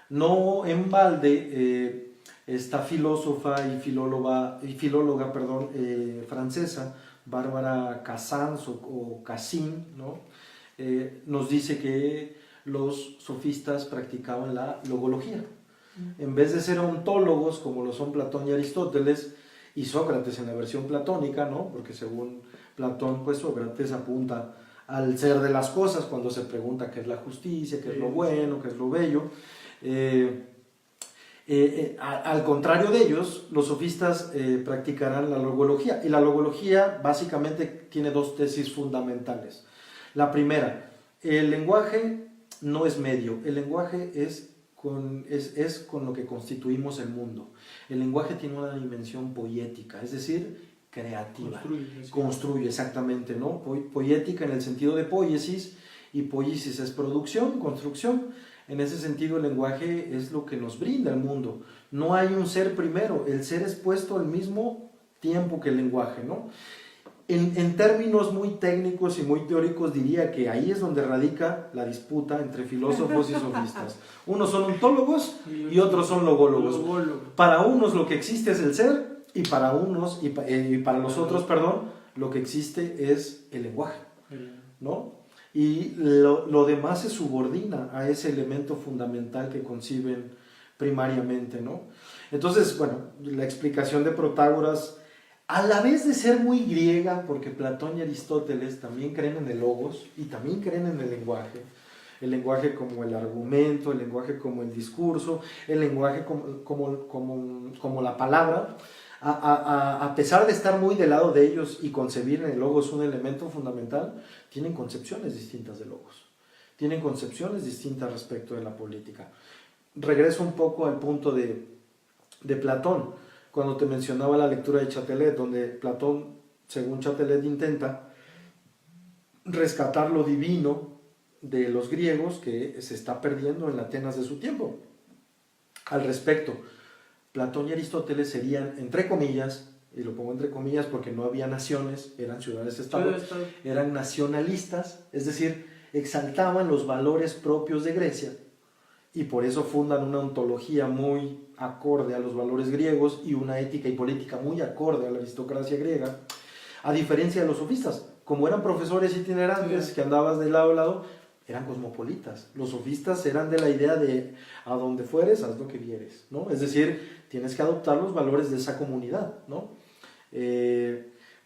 No en balde, esta filósofa y filóloga francesa, Bárbara Cassin o Cassin, ¿no? Nos dice que los sofistas practicaban la logología. En vez de ser ontólogos como lo son Platón y Aristóteles y Sócrates en la versión platónica, ¿no? Porque según Platón, pues Sócrates apunta al ser de las cosas cuando se pregunta qué es la justicia, qué es lo bueno, qué es lo bello. Al contrario de ellos, los sofistas practicarán la logología, y la logología básicamente tiene dos tesis fundamentales. La primera, el lenguaje no es medio, el lenguaje es con lo que constituimos el mundo. El lenguaje tiene una dimensión poética, es decir, creativa. Construye, exactamente, ¿no? Poética en el sentido de poiesis, y poiesis es producción, construcción. En ese sentido, el lenguaje es lo que nos brinda el mundo. No hay un ser primero, el ser es puesto al mismo tiempo que el lenguaje, ¿no? En términos muy técnicos y muy teóricos diría que ahí es donde radica la disputa entre filósofos y sofistas. Unos son ontólogos y otros son logólogos. Para unos lo que existe es el ser, y para los otros, lo que existe es el lenguaje, ¿no? Y lo demás se subordina a ese elemento fundamental que conciben primariamente, ¿no? Entonces, bueno, la explicación de Protágoras, a la vez de ser muy griega, porque Platón y Aristóteles también creen en el logos y también creen en el lenguaje como el argumento, el lenguaje como el discurso, el lenguaje como la palabra. A pesar de estar muy del lado de ellos y concebir en el logos un elemento fundamental, tienen concepciones distintas de logos, tienen concepciones distintas respecto de la política. Regreso un poco al punto de Platón, cuando te mencionaba la lectura de Chatelet, donde Platón, según Chatelet, intenta rescatar lo divino de los griegos que se está perdiendo en la Atenas de su tiempo. Al respecto, Platón y Aristóteles serían, entre comillas, y lo pongo entre comillas porque no había naciones, eran ciudades-estados, eran nacionalistas, es decir, exaltaban los valores propios de Grecia, y por eso fundan una ontología muy acorde a los valores griegos y una ética y política muy acorde a la aristocracia griega, a diferencia de los sofistas. Como eran profesores itinerantes que andabas de lado a lado, eran cosmopolitas. Los sofistas eran de la idea de a donde fueres, haz lo que vieres, ¿no? Es decir, tienes que adoptar los valores de esa comunidad, ¿no?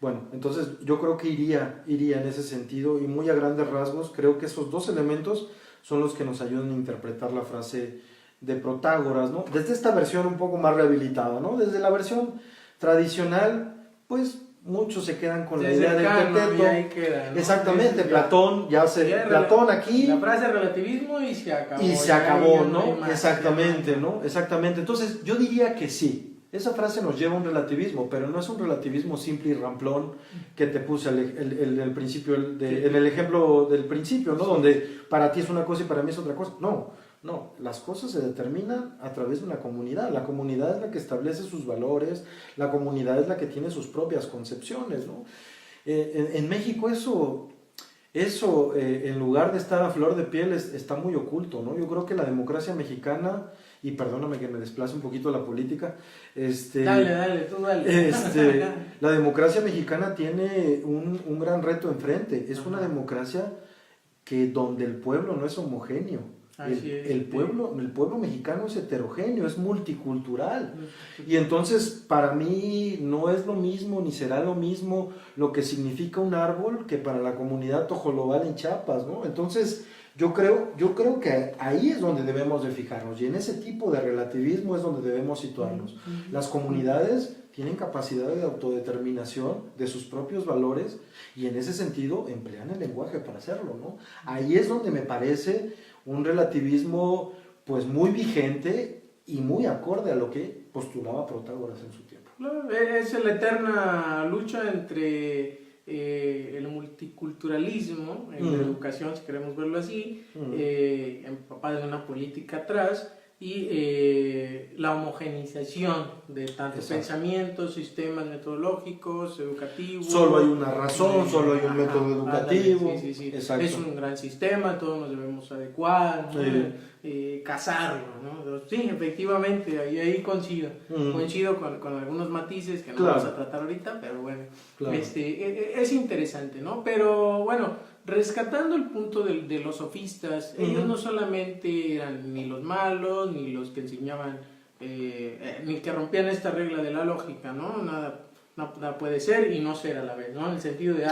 Bueno, entonces yo creo que iría en ese sentido, y muy a grandes rasgos creo que esos dos elementos son los que nos ayudan a interpretar la frase de Protágoras, ¿no? Desde esta versión un poco más rehabilitada, ¿no? Desde la versión tradicional, pues muchos se quedan con la idea del teteto. Ahí queda, ¿no? Exactamente, Platón Platón aquí. La frase relativismo y se acabó. Y se acabó, ¿no? Exactamente, ¿no? Exactamente. Entonces, yo diría que sí. Esa frase nos lleva a un relativismo, pero no es un relativismo simple y ramplón que te puse en el ejemplo del principio, ¿no? Donde para ti es una cosa y para mí es otra cosa. No, las cosas se determinan a través de una comunidad. La comunidad es la que establece sus valores, la comunidad es la que tiene sus propias concepciones, ¿no? En México eso en lugar de estar a flor de piel está muy oculto, ¿no? Yo creo que la democracia mexicana, y perdóname que me desplace un poquito a la política, dale, tú dale. La democracia mexicana tiene un gran reto enfrente. Es una democracia donde el pueblo no es homogéneo. El pueblo mexicano es heterogéneo, es multicultural. Y entonces para mí no es lo mismo ni será lo mismo lo que significa un árbol que para la comunidad tojolobal en Chiapas, ¿no? Entonces yo creo que ahí es donde debemos de fijarnos, y en ese tipo de relativismo es donde debemos situarnos. Las comunidades tienen capacidad de autodeterminación de sus propios valores y en ese sentido emplean el lenguaje para hacerlo, ¿no? Ahí es donde me parece un relativismo pues muy vigente y muy acorde a lo que postulaba Protágoras en su tiempo. Es la eterna lucha entre el multiculturalismo en la educación, si queremos verlo así, empapado en una política atrás, y la homogenización de tantos pensamientos, sistemas metodológicos, educativos. Solo hay una razón, solo hay un método educativo. Sí. Es un gran sistema, todos nos debemos adecuar, ¿no? Casarlo, ¿no? Sí, efectivamente, ahí coincido. Coincido con algunos matices que no vamos a tratar ahorita, pero bueno, es interesante, ¿no? Pero bueno, rescatando el punto de los sofistas, ellos no solamente eran ni los malos, ni los que enseñaban, ni que rompían esta regla de la lógica, ¿no? Nada puede ser y no ser a la vez, ¿no? En el sentido de,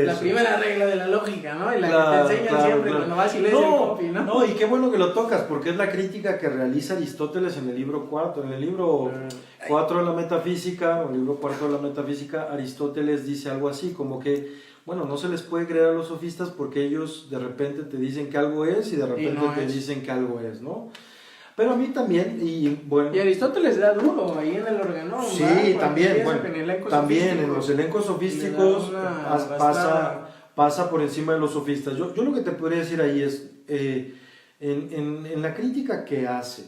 la primera regla de la lógica, ¿no? Y la que te enseñan siempre cuando vas y lees el copy, ¿no? No, y qué bueno que lo tocas, porque es la crítica que realiza Aristóteles en el libro 4. En el libro 4 de la metafísica, o el libro 4 de la metafísica, Aristóteles dice algo así, como que bueno, no se les puede creer a los sofistas porque ellos de repente te dicen que algo es y de repente te dicen que algo es, ¿no? Pero a mí también, y bueno... Y Aristóteles da duro ahí en el organón. Sí, también, bueno, también en los elencos sofísticos pasa por encima de los sofistas. Yo lo que te podría decir ahí es, en la crítica que hace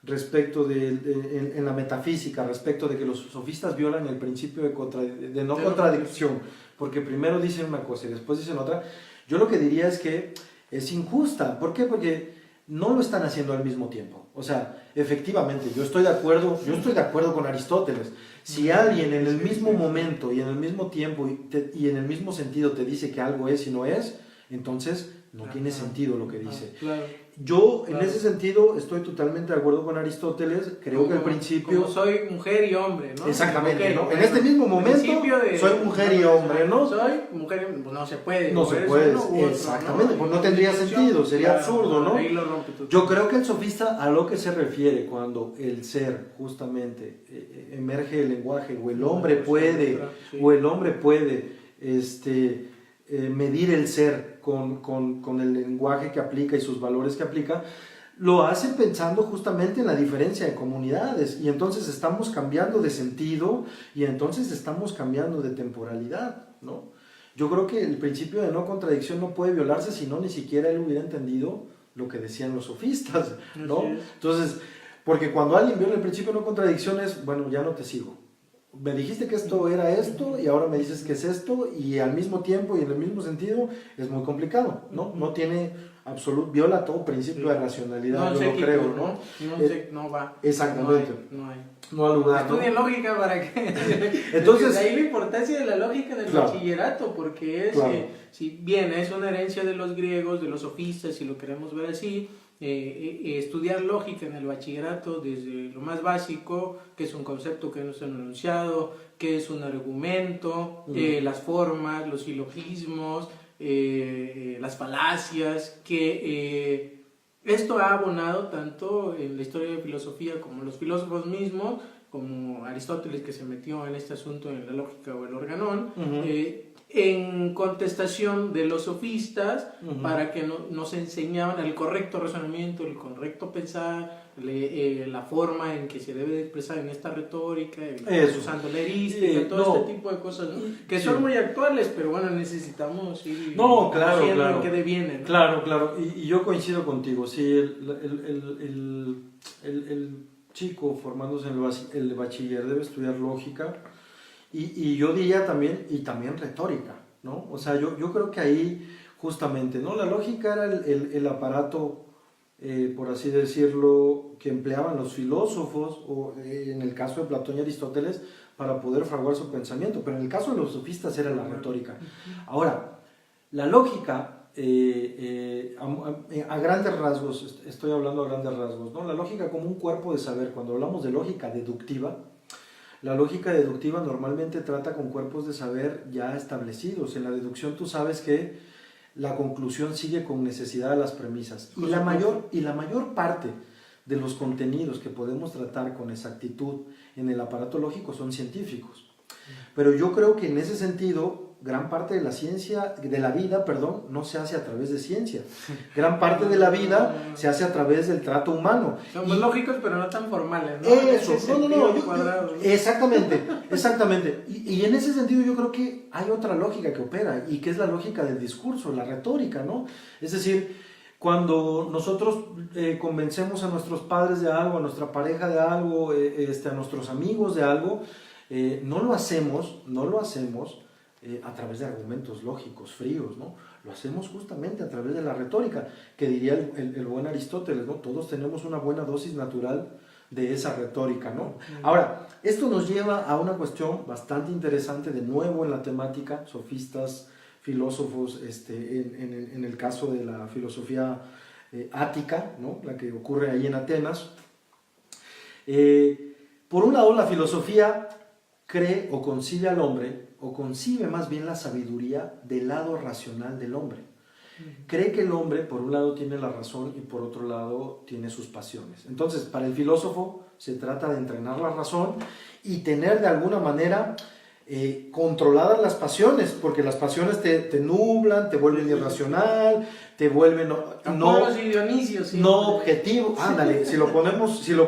respecto en la metafísica, respecto de que los sofistas violan el principio de no contradicción, porque primero dicen una cosa y después dicen otra, yo lo que diría es que es injusta. ¿Por qué? Porque no lo están haciendo al mismo tiempo. O sea, efectivamente, yo estoy de acuerdo con Aristóteles. Si alguien en el mismo momento y en el mismo tiempo y en el mismo sentido te dice que algo es y no es, entonces no tiene sentido lo que dice. Yo, en ese sentido, estoy totalmente de acuerdo con Aristóteles. Creo que al principio... Como soy mujer y hombre, ¿no? Exactamente, ¿no? En este mismo momento, soy mujer y hombre, ¿no? Soy mujer y hombre, no se puede. No se puede, exactamente, pues no tendría sentido, sería absurdo, ¿no? Ahí lo rompe todo. Yo creo que el sofista a lo que se refiere cuando el ser, justamente, emerge del lenguaje, o el hombre puede, medir el ser con el lenguaje que aplica y sus valores que aplica, lo hace pensando justamente en la diferencia de comunidades, y entonces estamos cambiando de sentido y entonces estamos cambiando de temporalidad, ¿no? Yo creo que el principio de no contradicción no puede violarse si no ni siquiera él hubiera entendido lo que decían los sofistas, ¿no? Entonces, porque cuando alguien viola el principio de no contradicción es, bueno, ya no te sigo. Me dijiste que esto era esto y ahora me dices que es esto, y al mismo tiempo y en el mismo sentido es muy complicado, ¿no? No tiene viola todo principio de racionalidad, yo lo creo, ¿no? No va. Exactamente. No hay lugar. Estudien lógica para que... Entonces, de ahí la importancia de la lógica en el bachillerato, porque es, si bien es una herencia de los griegos, de los sofistas, si lo queremos ver así, estudiar lógica en el bachillerato desde lo más básico, que es un concepto que no es un enunciado, que es un argumento, las formas, los silogismos, las falacias, que esto ha abonado tanto en la historia de filosofía como los filósofos mismos, como Aristóteles, que se metió en este asunto en la lógica o el organón, en contestación de los sofistas, para que nos enseñaban el correcto razonamiento, el correcto pensar, la forma en que se debe de expresar en esta retórica, usando la erística, todo este tipo de cosas, ¿no? Que son muy actuales, pero bueno, necesitamos ir claro. en qué devienen, ¿no? Claro, y yo coincido contigo, sí, el chico formándose en el bachiller debe estudiar lógica, y yo diría también retórica, ¿no? O sea, yo creo que ahí justamente, ¿no? La lógica era el aparato, por así decirlo, que empleaban los filósofos, o en el caso de Platón y Aristóteles, para poder fraguar su pensamiento, pero en el caso de los sofistas era la retórica. Ahora, la lógica, a grandes rasgos, estoy hablando a grandes rasgos, ¿no? La lógica como un cuerpo de saber. Cuando hablamos de lógica deductiva, la lógica deductiva normalmente trata con cuerpos de saber ya establecidos. En la deducción tú sabes que la conclusión sigue con necesidad de las premisas. Y la mayor parte de los contenidos que podemos tratar con exactitud en el aparato lógico son científicos. Pero yo creo que en ese sentido, gran parte de la ciencia, de la vida, perdón, no se hace a través de ciencia. Gran parte de la vida se hace a través del trato humano. Somos lógicos, pero no tan formales, ¿no? Eso, Cuadrado. exactamente, exactamente. Y en ese sentido yo creo que hay otra lógica que opera, y que es la lógica del discurso, la retórica, ¿no? Es decir, cuando nosotros convencemos a nuestros padres de algo, a nuestra pareja de algo, a nuestros amigos de algo, no lo hacemos a través de argumentos lógicos, fríos, ¿no? Lo hacemos justamente a través de la retórica, que diría el buen Aristóteles, ¿no? Todos tenemos una buena dosis natural de esa retórica, ¿no? Ahora, esto nos lleva a una cuestión bastante interesante, de nuevo en la temática, sofistas, filósofos, en el caso de la filosofía ática, ¿no? La que ocurre ahí en Atenas. Por un lado, la filosofía cree o concibe al hombre, o concibe más bien la sabiduría del lado racional del hombre. Cree que el hombre, por un lado, tiene la razón y por otro lado, tiene sus pasiones. Entonces, para el filósofo, se trata de entrenar la razón y tener de alguna manera controladas las pasiones, porque las pasiones te nublan, te vuelven irracional, te vuelven no objetivo. Ándale, si lo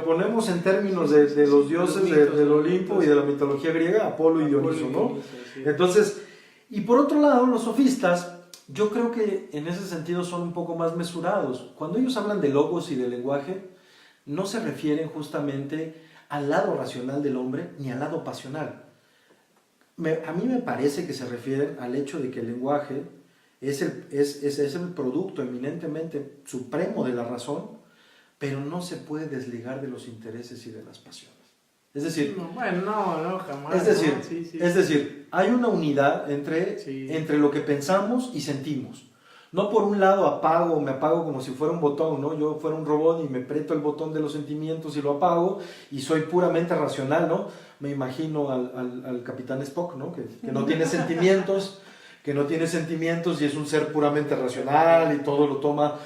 ponemos en términos de los dioses del Olimpo y de la mitología griega, Apolo y Dioniso, ¿no? Entonces, y por otro lado, los sofistas, yo creo que en ese sentido son un poco más mesurados. Cuando ellos hablan de logos y de lenguaje, no se refieren justamente al lado racional del hombre ni al lado pasional. A mí me parece que se refieren al hecho de que el lenguaje es el producto eminentemente supremo de la razón, pero no se puede desligar de los intereses y de las pasiones. Es decir, no, jamás. Es decir, hay una unidad entre lo que pensamos y sentimos. No por un lado me apago como si fuera un botón, ¿no? Yo fuera un robot y me aprieto el botón de los sentimientos y lo apago y soy puramente racional, ¿no? Me imagino al Capitán Spock, ¿no? Que no tiene sentimientos, y es un ser puramente racional y todo lo toma,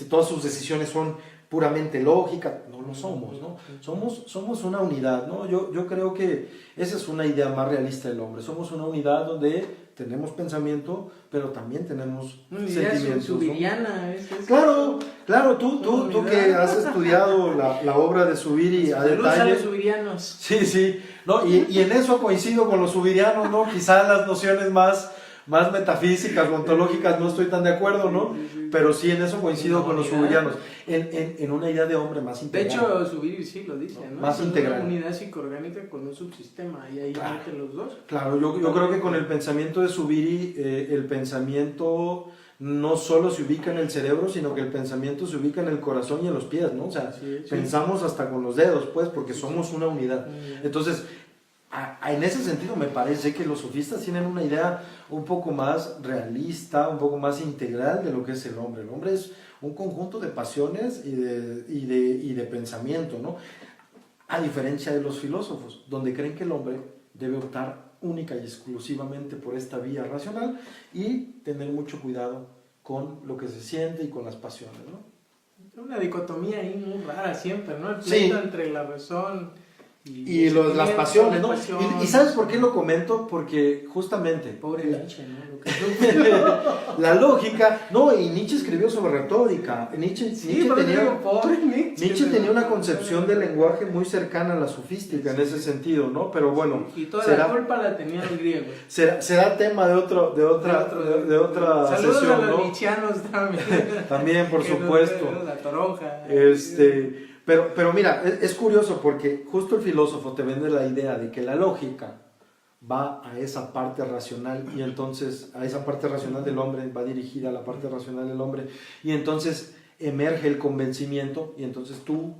todas sus decisiones son puramente lógicas. No lo somos, ¿no? Somos una unidad, ¿no? Yo creo que esa es una idea más realista del hombre. Somos una unidad donde tenemos pensamiento, pero también tenemos sentimientos. Subiriana, ¿no? Claro, tú que has estudiado la obra de Zubiri a detalle. Saludos a los subirianos. Sí, ¿no? Y en eso coincido con los subirianos, ¿no? Quizá las nociones más metafísicas, ontológicas, no estoy tan de acuerdo, ¿no? Pero sí, en eso coincido con los subirianos, en una idea de hombre más integral. De hecho, Zubiri sí lo dice, ¿no? Más integral. Una unidad psicoorgánica con un subsistema, y ahí meten los dos. Claro, yo creo que con el pensamiento de Zubiri, el pensamiento no solo se ubica en el cerebro, sino que el pensamiento se ubica en el corazón y en los pies, ¿no? O sea, pensamos hasta con los dedos, pues, porque somos una unidad. Entonces, en ese sentido me parece que los sofistas tienen una idea un poco más realista, un poco más integral de lo que es el hombre. El hombre es un conjunto de pasiones y de pensamiento, ¿no? A diferencia de los filósofos, donde creen que el hombre debe optar única y exclusivamente por esta vía racional y tener mucho cuidado con lo que se siente y con las pasiones, ¿no? Una dicotomía ahí muy rara siempre, ¿no? El pleito entre la razón y las pasiones, ¿no? ¿Y sabes por qué lo comento? Porque justamente pobre Nietzsche, ¿no? La lógica, no, y Nietzsche escribió sobre retórica. Nietzsche tenía una concepción del lenguaje muy cercana a la sofística en ese sentido, ¿no? Pero bueno, y toda la culpa la tenían los griegos. Será tema de otra saludos sesión, a los ¿no? nietzscheanos también. También, por supuesto. La toronja. Pero mira, es curioso porque justo el filósofo te vende la idea de que la lógica va a esa parte racional, y entonces a esa parte racional del hombre, va dirigida a la parte racional del hombre, y entonces emerge el convencimiento, y entonces tú,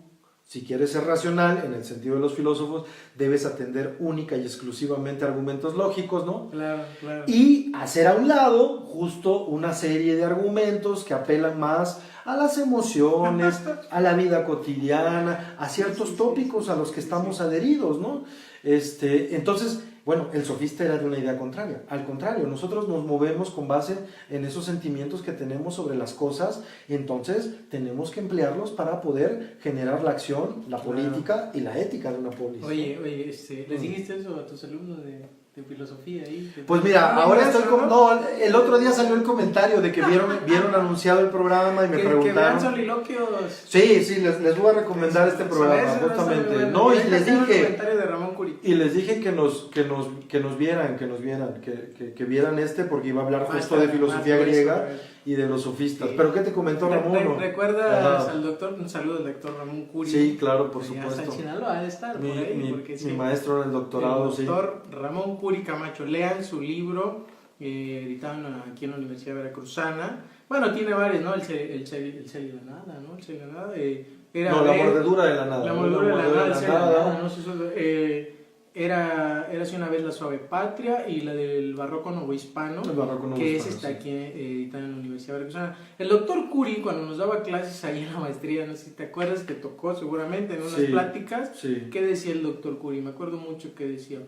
si quieres ser racional, en el sentido de los filósofos, debes atender única y exclusivamente a argumentos lógicos, ¿no? Claro. Y hacer a un lado justo una serie de argumentos que apelan más a las emociones, a la vida cotidiana, a ciertos tópicos a los que estamos adheridos, ¿no? Entonces, Bueno, el sofista era de una idea contraria. Al contrario, nosotros nos movemos con base en esos sentimientos que tenemos sobre las cosas, y entonces tenemos que emplearlos para poder generar la acción, la política y la ética de una polis. Oye, ¿les dijiste eso a tus alumnos de filosofía ahí? Pues mira, ahora estoy como... No, el otro día salió el comentario de que vieron anunciado el programa y me preguntaron... Que vean soliloquios. Sí, les voy a recomendar este programa, justamente. No, y les dije... Y les dije que nos vieran, que vieran porque iba a hablar justo de filosofía griega y de los sofistas. Sí. ¿Pero qué te comentó Ramón? ¿Recuerdas al doctor? Un saludo al doctor Ramón Curi. Sí, claro, por supuesto. Hasta en Sinaloa de estar por ahí. Mi maestro en el doctorado, el doctor Ramón Curi Camacho. Lean su libro, editado aquí en la Universidad Veracruzana. Bueno, tiene varios, ¿no? El sello de la nada, ¿no? El sello de la nada. La mordedura de la nada. La mordedura de la nada, ¿no? Era así una vez La Suave Patria y la del Barroco Novohispano, que está aquí editada en la Universidad Veracruzana. El doctor Curi, cuando nos daba clases ahí en la maestría, no sé si te acuerdas, que tocó seguramente en unas pláticas, ¿qué decía el doctor Curi? Me acuerdo mucho que decía: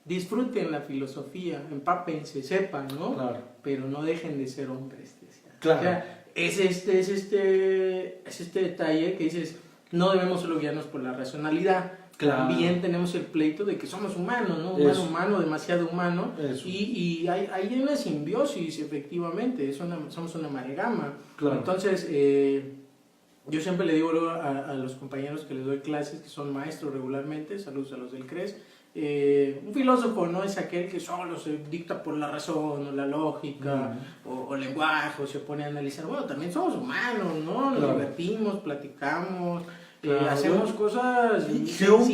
disfruten la filosofía, empápense, sepan, ¿no? Claro. Pero no dejen de ser hombres, decía. Claro. O sea, es este detalle que dices, no debemos solo guiarnos por la racionalidad. Claro. También tenemos el pleito de que somos humanos, ¿no? Humano, demasiado humano. Y hay una simbiosis, efectivamente. Somos una amalgama. Claro. Entonces, yo siempre le digo a los compañeros que les doy clases, que son maestros regularmente, saludos a los del CRES, un filósofo no es aquel que solo se dicta por la razón o la lógica o lenguaje o se pone a analizar. Bueno, también somos humanos, ¿no? Nos divertimos, platicamos. Hacemos cosas Hume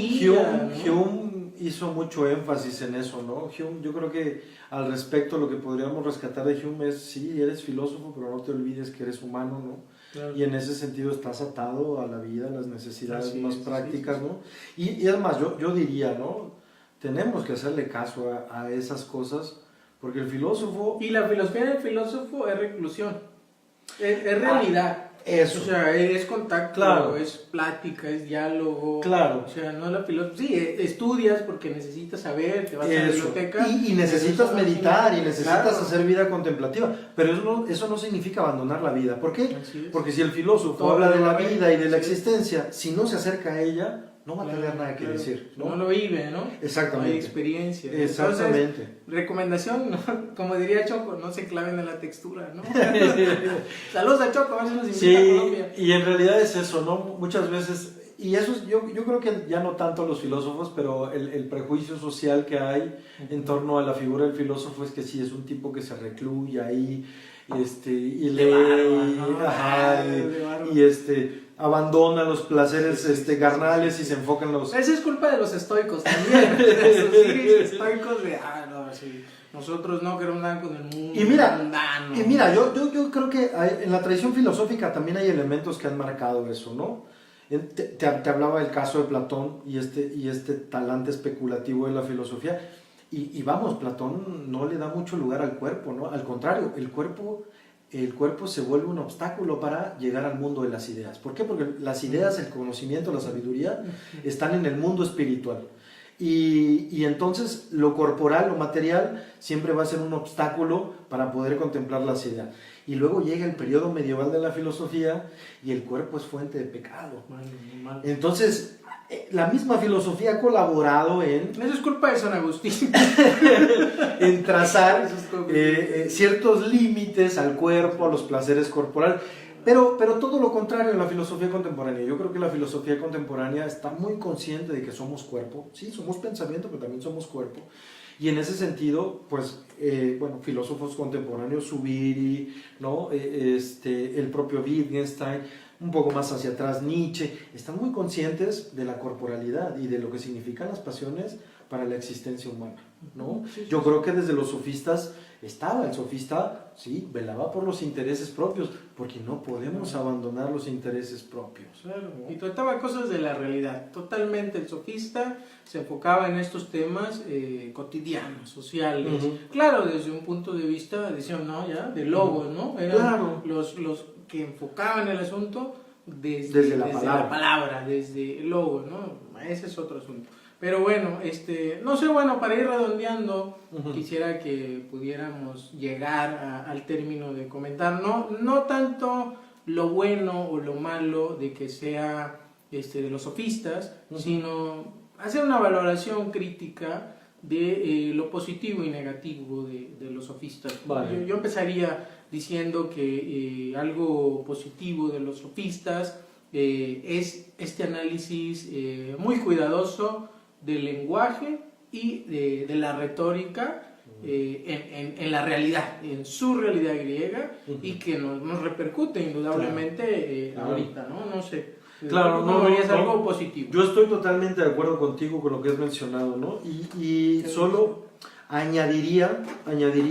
hizo mucho énfasis en eso, ¿no? Hume, yo creo que al respecto lo que podríamos rescatar de Hume es, sí, eres filósofo, pero no te olvides que eres humano, ¿no? Claro. Y en ese sentido estás atado a la vida, a las necesidades más prácticas, ¿no? Y además yo diría, ¿no? Tenemos que hacerle caso a esas cosas, porque el filósofo... Y la filosofía del filósofo es reclusión, es realidad. Eso. O sea, es contacto, claro. Es plática, es diálogo. Claro. O sea, no es la filosofía. Sí, estudias porque necesitas saber, te vas a la biblioteca. Y necesitas meditar y necesitas hacer vida contemplativa. Pero eso no significa abandonar la vida. ¿Por qué? Porque si el filósofo habla de la vida y de la existencia, si no se acerca a ella, no va a tener nada que decir. No lo vive, ¿no? Exactamente. No hay experiencia. Exactamente. Entonces, recomendación, ¿no? Como diría Choco, no se claven en la textura, ¿no? Saludos a Choco, a ver si nos invita a Colombia. Y en realidad es eso, ¿no? Muchas veces, y eso es, yo creo que ya no tanto los filósofos, pero el prejuicio social que hay en torno a la figura del filósofo es que sí es un tipo que se recluye ahí, y lee, abandona los placeres carnales y se enfoca en los... Esa es culpa de los estoicos también. Esos estoicos de, nosotros no queremos nada con el mundo mundano. Y mira, yo creo que en la tradición filosófica también hay elementos que han marcado eso, ¿no? Te hablaba del caso de Platón y este talante especulativo de la filosofía. Y vamos, Platón no le da mucho lugar al cuerpo, ¿no? Al contrario, el cuerpo se vuelve un obstáculo para llegar al mundo de las ideas. ¿Por qué? Porque las ideas, el conocimiento, la sabiduría están en el mundo espiritual. Y entonces lo corporal, lo material, siempre va a ser un obstáculo para poder contemplar las ideas. Y luego llega el periodo medieval de la filosofía y el cuerpo es fuente de pecado. Entonces, la misma filosofía ha colaborado en... Eso es culpa de San Agustín. en trazar ciertos límites al cuerpo, a los placeres corporales. Pero todo lo contrario en la filosofía contemporánea. Yo creo que la filosofía contemporánea está muy consciente de que somos cuerpo. Sí, somos pensamiento, pero también somos cuerpo. Y en ese sentido, pues, filósofos contemporáneos, Zubiri, ¿no? El propio Wittgenstein, un poco más hacia atrás Nietzsche, están muy conscientes de la corporalidad y de lo que significan las pasiones para la existencia humana, ¿no? Yo creo que desde los sofistas el sofista, sí, velaba por los intereses propios, porque no podemos abandonar los intereses propios. Claro, y trataba cosas de la realidad. Totalmente el sofista se enfocaba en estos temas cotidianos, sociales. Claro, desde un punto de vista, decían, de logos, ¿no? Eran los que enfocaban el asunto desde la palabra, desde el logo, ¿no? Ese es otro asunto. Pero bueno, no sé, bueno, para ir redondeando, Ujú. quisiera que pudiéramos llegar al término de comentar, no tanto lo bueno o lo malo de que sea de los sofistas, Ujú. sino hacer una valoración crítica de lo positivo y negativo de los sofistas. Vale. Yo empezaría diciendo que algo positivo de los sofistas es este análisis muy cuidadoso del lenguaje y de la retórica en la realidad, en su realidad griega, y que nos repercute indudablemente Claro. ahorita, ¿no? No sé. Claro, ¿Cómo verías no. algo positivo? Yo estoy totalmente de acuerdo contigo con lo que has mencionado, ¿no? Y solo añadiría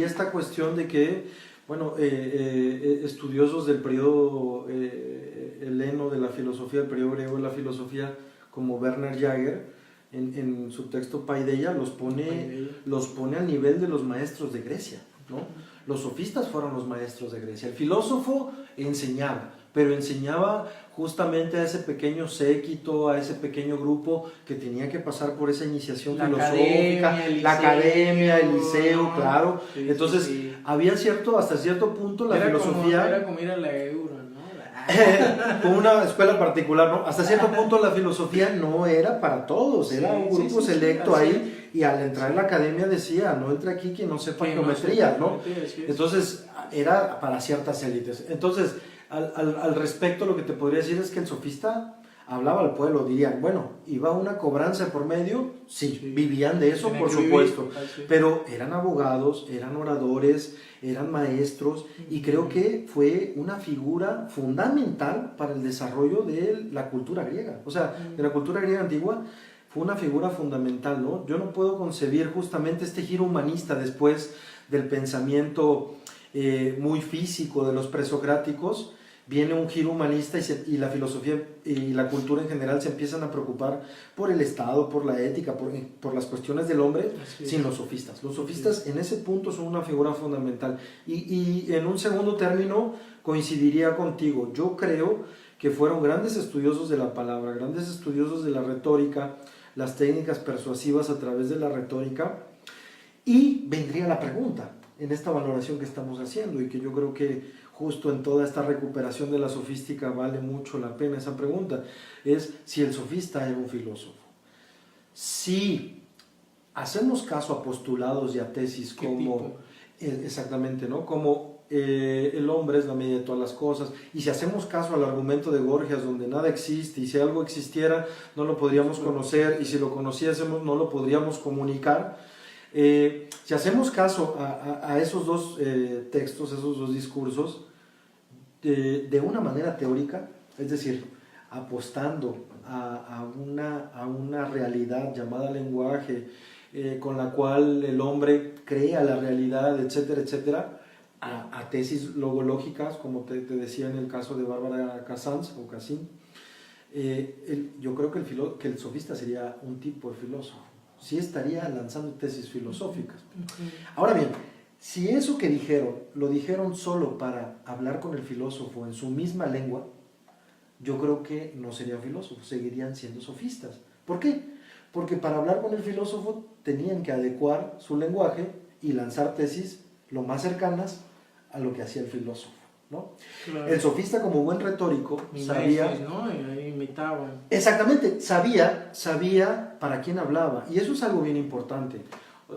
esta cuestión de que, bueno, estudiosos del periodo heleno de la filosofía, el periodo griego de la filosofía, como Werner Jaeger, en su texto Paideia, los pone al nivel de los maestros de Grecia, ¿no? Los sofistas fueron los maestros de Grecia. El filósofo enseñaba, pero enseñaba justamente a ese pequeño séquito, a ese pequeño grupo que tenía que pasar por esa iniciación filosófica, la academia, el liceo, claro. Sí, entonces, sí. había hasta cierto punto la filosofía... Era como ir a la Euro, ¿no? Con una escuela particular, ¿no? Hasta cierto punto la filosofía no era para todos, era un grupo selecto ahí, y al entrar en la academia decía, no entre aquí quien no sepa geometría, ¿no? Entonces, era para ciertas élites. Entonces, al respecto, lo que te podría decir es que el sofista hablaba al pueblo, dirían, bueno, ¿iba una cobranza por medio? Sí, vivían de eso, por supuesto, pero eran abogados, eran oradores, eran maestros, y creo que fue una figura fundamental para el desarrollo de la cultura griega, o sea, de la cultura griega antigua. Fue una figura fundamental, ¿no? Yo no puedo concebir justamente este giro humanista después del pensamiento muy físico de los presocráticos. Viene un giro humanista y la filosofía y la cultura en general se empiezan a preocupar por el Estado, por la ética, por las cuestiones del hombre, sin los sofistas. Los sofistas en ese punto son una figura fundamental. Y en un segundo término coincidiría contigo. Yo creo que fueron grandes estudiosos de la palabra, grandes estudiosos de la retórica, las técnicas persuasivas a través de la retórica. Y vendría la pregunta en esta valoración que estamos haciendo, y que yo creo que justo en toda esta recuperación de la sofística vale mucho la pena esa pregunta, es si el sofista era un filósofo. Si hacemos caso a postulados y a tesis como, exactamente, ¿no? Como el hombre es la medida de todas las cosas, y si hacemos caso al argumento de Gorgias, donde nada existe, y si algo existiera no lo podríamos conocer, y si lo conociésemos no lo podríamos comunicar, si hacemos caso a esos dos textos, esos dos discursos, de una manera teórica, es decir, apostando a una realidad llamada lenguaje, con la cual el hombre crea la realidad, etcétera, etcétera, a tesis logológicas, como te decía en el caso de Bárbara Casans o Cassin, yo creo que el sofista sería un tipo de filósofo. Sí estaría lanzando tesis filosóficas. Ahora bien, si eso que dijeron, lo dijeron solo para hablar con el filósofo en su misma lengua, yo creo que no serían filósofos, seguirían siendo sofistas. ¿Por qué? Porque para hablar con el filósofo tenían que adecuar su lenguaje y lanzar tesis lo más cercanas a lo que hacía el filósofo, ¿no? Claro. El sofista, como buen retórico, sabía... ¿no? Y imitaba. Exactamente, sabía para quién hablaba, y eso es algo bien importante.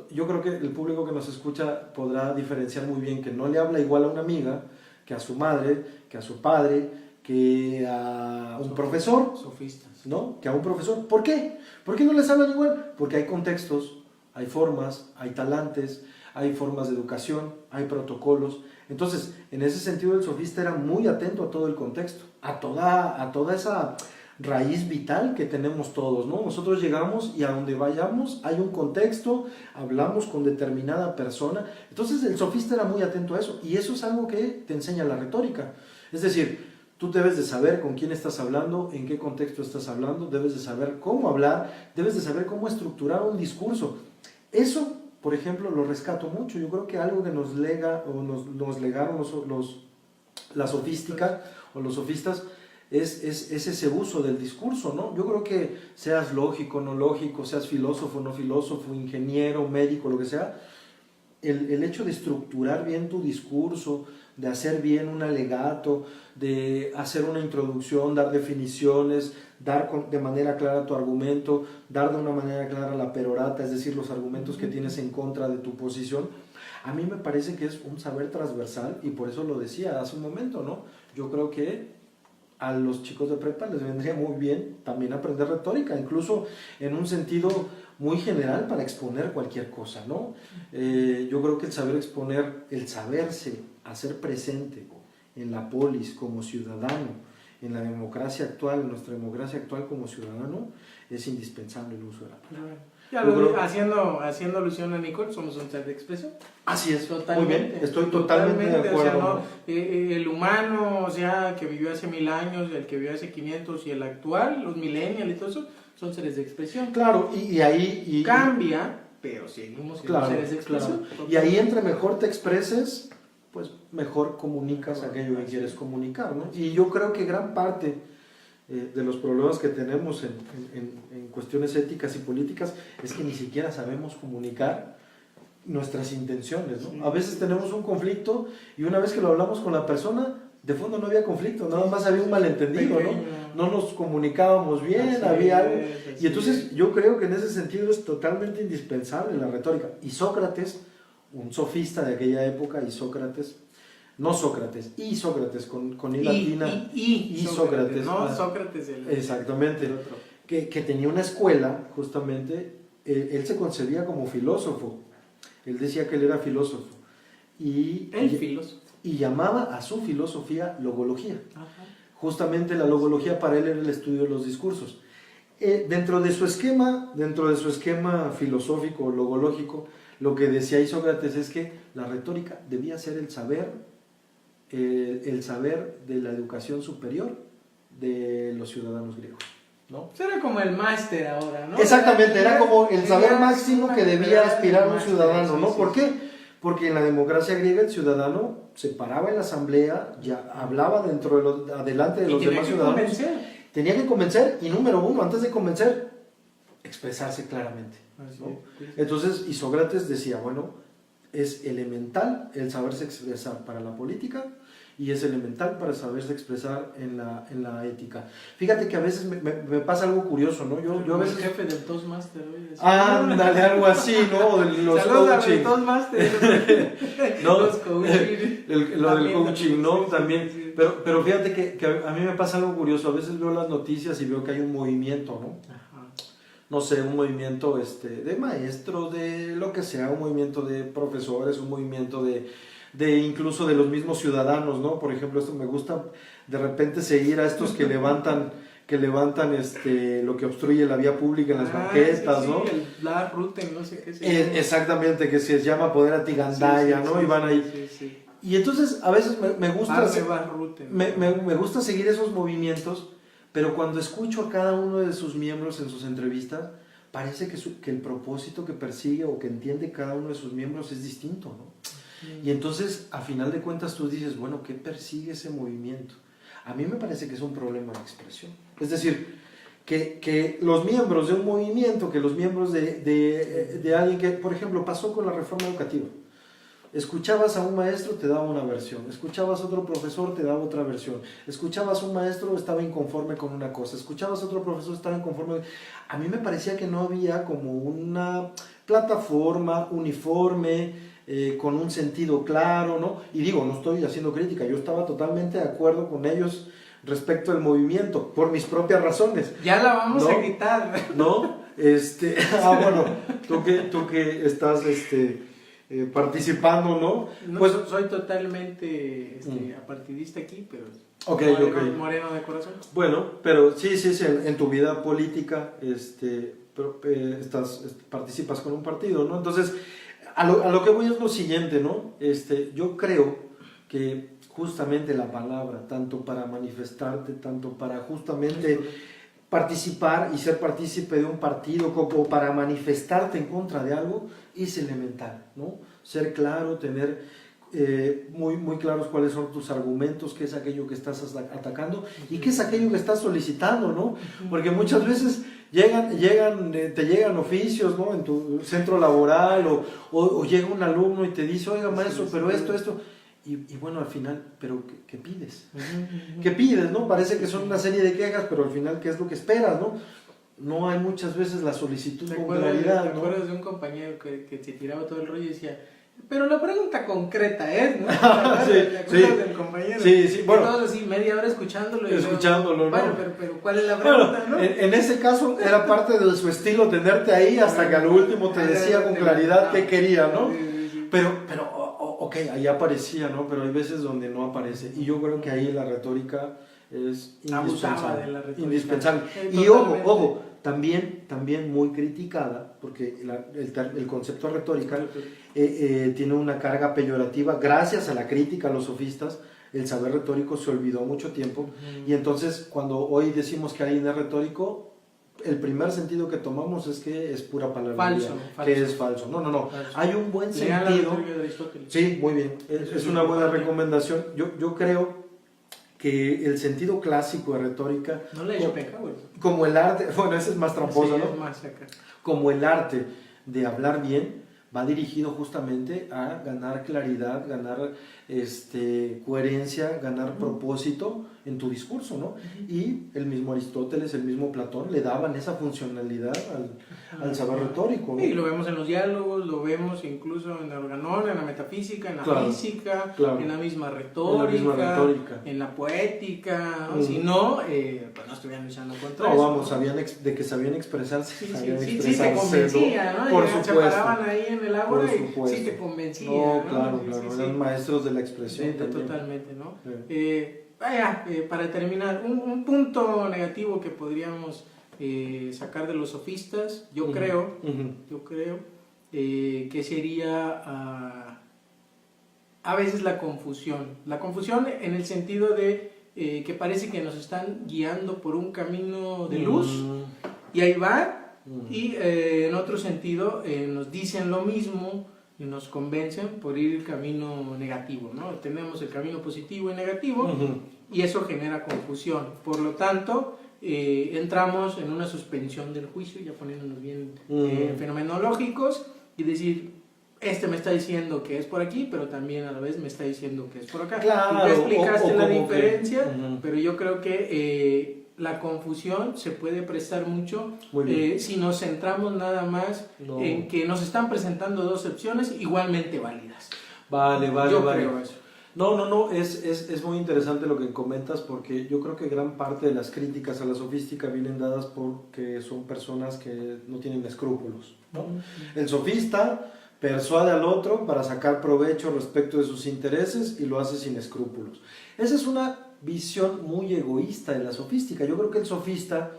Yo creo que el público que nos escucha podrá diferenciar muy bien que no le habla igual a una amiga, que a su madre, que a su padre, que a un profesor, sofistas, ¿no? Que a un profesor. ¿Por qué? ¿Por qué no les hablan igual? Porque hay contextos, hay formas, hay talantes, hay formas de educación, hay protocolos. Entonces, en ese sentido, el sofista era muy atento a todo el contexto, a toda esa raíz vital que tenemos todos, ¿no? Nosotros llegamos y a donde vayamos hay un contexto, hablamos con determinada persona. Entonces, el sofista era muy atento a eso, y eso es algo que te enseña la retórica. Es decir, tú debes de saber con quién estás hablando, en qué contexto estás hablando, debes de saber cómo hablar, debes de saber cómo estructurar un discurso. Eso, por ejemplo, lo rescato mucho. Yo creo que algo que nos lega o nos legaron la sofística o los sofistas es ese uso del discurso, ¿no? Yo creo que seas lógico, no lógico, seas filósofo, no filósofo, ingeniero, médico, lo que sea, el hecho de estructurar bien tu discurso, de hacer bien un alegato, de hacer una introducción, dar definiciones, dar de manera clara tu argumento, dar de una manera clara la perorata, es decir, los argumentos que tienes en contra de tu posición, a mí me parece que es un saber transversal y por eso lo decía hace un momento, ¿no? Yo creo que a los chicos de prepa les vendría muy bien también aprender retórica, incluso en un sentido muy general para exponer cualquier cosa, ¿no? Yo creo que el saber exponer, el saberse hacer presente en la polis como ciudadano, en la democracia actual, en nuestra democracia actual como ciudadano, es indispensable el uso de la palabra. Haciendo alusión a Nicole, somos un ser de expresión. Así es, totalmente, muy bien, estoy totalmente de acuerdo. O sea, no, el humano, o sea, que vivió hace 1000 años, el que vivió hace 500 y el actual, los millennials y todo eso, son seres de expresión. Claro, y ahí... Cambia, pero seguimos siendo seres de expresión. Claro. Y ahí entre mejor te expreses, pues mejor comunicas aquello que quieres comunicar, ¿no? Y yo creo que gran parte de los problemas que tenemos en cuestiones éticas y políticas es que ni siquiera sabemos comunicar nuestras intenciones, ¿no? Sí. A veces tenemos un conflicto y una vez que lo hablamos con la persona, de fondo no había conflicto, nada más había un malentendido, ¿no? No nos comunicábamos bien, había algo. Y entonces yo creo que en ese sentido es totalmente indispensable la retórica. Y Sócrates, un sofista de aquella época, y Sócrates con I latina, y Sócrates, no Sócrates exactamente, el otro. Que tenía una escuela, justamente, él se concebía como filósofo, él decía que él era filósofo, y llamaba a su filosofía logología. Ajá. Justamente la logología para él era el estudio de los discursos. Dentro de su esquema filosófico, logológico, lo que decía ahí Sócrates es que la retórica debía ser el saber de la educación superior de los ciudadanos griegos, ¿no? Era como el máster ahora, ¿no? Exactamente, era como el saber máximo que debía aspirar un ciudadano, ¿no? ¿Por qué? Porque en la democracia griega el ciudadano se paraba en la asamblea, ya hablaba adelante de los demás ciudadanos. Tenía que convencer, y número uno, antes de convencer, expresarse claramente, ¿no? Entonces, y Sócrates decía, bueno, es elemental el saberse expresar para la política y es elemental para saberse expresar en la ética. Fíjate que a veces me pasa algo curioso, ¿no? Yo a veces... El jefe del Toastmaster hoy. Ándale, algo así, ¿no? Los coaching. No, los coaching. Lo del coaching, ¿no? También. Sí. Pero fíjate que a mí me pasa algo curioso. A veces veo las noticias y veo que hay un movimiento, ¿no? No sé, un movimiento de maestros, de lo que sea, un movimiento de profesores, un movimiento de incluso de los mismos ciudadanos, ¿no? Por ejemplo, esto me gusta de repente seguir a estos que levantan lo que obstruye la vía pública en las banquetas, ¿no? El Black Routen, no sé qué es. Exactamente, que se llama Poder Atigandaya, ¿no? Y van ahí. Sí. Y entonces a veces me gusta me gusta seguir esos movimientos, pero cuando escucho a cada uno de sus miembros en sus entrevistas, parece que el propósito que persigue o que entiende cada uno de sus miembros es distinto, ¿no? Y entonces, a final de cuentas, tú dices, bueno, ¿qué persigue ese movimiento? A mí me parece que es un problema de expresión. Es decir, que los miembros de un movimiento, que los miembros de alguien que, por ejemplo, pasó con la reforma educativa. Escuchabas a un maestro, te daba una versión. Escuchabas a otro profesor, te daba otra versión. Escuchabas a un maestro, estaba inconforme con una cosa. Escuchabas a otro profesor, estaba inconforme. A mí me parecía que no había como una plataforma uniforme, con un sentido claro, ¿no? Y digo, no estoy haciendo crítica, yo estaba totalmente de acuerdo con ellos respecto al movimiento, por mis propias razones. Ya la vamos a quitar. ¿No? Bueno, tú que estás participando, ¿no? Pues soy totalmente apartidista aquí, pero moreno de corazón. Bueno, pero sí, en tu vida política participas con un partido, ¿no? Entonces, a lo que voy es lo siguiente, ¿no? Yo creo que justamente la palabra, tanto para manifestarte, tanto para justamente participar y ser partícipe de un partido, como para manifestarte en contra de algo, es elemental, ¿no? Ser claro, tener muy, muy claros cuáles son tus argumentos, qué es aquello que estás atacando y qué es aquello que estás solicitando, ¿no? Porque muchas veces te llegan oficios, ¿no? En tu centro laboral o llega un alumno y te dice, oiga maestro, pero esto, y bueno, al final, ¿pero qué pides? ¿Qué pides, no? Parece que son una serie de quejas, pero al final, ¿qué es lo que esperas, no? No hay muchas veces la solicitud con claridad, ¿no? ¿Te acuerdas de un compañero que te tiraba todo el rollo y decía, pero la pregunta concreta es, ¿no? Sí, del compañero. Sí, bueno. Y todos así, media hora escuchándolo. ¿No? Bueno, pero ¿cuál es la pregunta, no? En ese caso era parte de su estilo tenerte ahí hasta que a lo último te decía con claridad qué quería, ¿no? Pero ok, ahí aparecía, ¿no? Pero hay veces donde no aparece. Y yo creo que ahí la retórica es indispensable. De la retórica. Indispensable. Y ojo, también muy criticada, porque el concepto de retórica tiene una carga peyorativa. Gracias a la crítica a los sofistas, el saber retórico se olvidó mucho tiempo. Y entonces, cuando hoy decimos que alguien es retórico, el primer sentido que tomamos es que es pura palabrería, que es falso. No. Falso. Hay un buen sentido. Sí, muy bien. Es una buena recomendación. Yo creo que el sentido clásico de retórica, no le echo peca, güey. Como el arte, bueno, ese es más tramposo, sí, ¿no? Es más acá. Como el arte de hablar bien, va dirigido justamente a ganar claridad, ganar coherencia, ganar propósito en tu discurso, ¿no? Y el mismo Aristóteles, el mismo Platón le daban esa funcionalidad al saber retórico, ¿no? Y lo vemos en los diálogos, lo vemos incluso en el organón, en la metafísica, en la física, en la misma retórica, en la poética, ¿no? Si no, pues no estuvieran luchando contra eso. No, vamos, de que sabían expresarse. Sí, te convencía, ¿no? Por supuesto. Se paraban ahí en el ágora y sí te convencía. No, claro, eran maestros de la expresión. Totalmente, ¿no? Para terminar, un punto negativo que podríamos sacar de los sofistas, yo creo que sería a veces la confusión en el sentido de que parece que nos están guiando por un camino de luz y ahí va, y en otro sentido nos dicen lo mismo y nos convencen por ir el camino negativo, ¿no? Tenemos el camino positivo y negativo y eso genera confusión. Por lo tanto, entramos en una suspensión del juicio, ya poniéndonos bien fenomenológicos, y decir, me está diciendo que es por aquí, pero también a la vez me está diciendo que es por acá. Claro, tú explicaste la diferencia, pero yo creo que la confusión se puede prestar mucho si nos centramos nada más en que nos están presentando dos opciones igualmente válidas. Vale. Creo eso. No, es muy interesante lo que comentas, porque yo creo que gran parte de las críticas a la sofística vienen dadas porque son personas que no tienen escrúpulos, ¿no? El sofista persuade al otro para sacar provecho respecto de sus intereses y lo hace sin escrúpulos. Esa es una visión muy egoísta de la sofística. Yo creo que el sofista,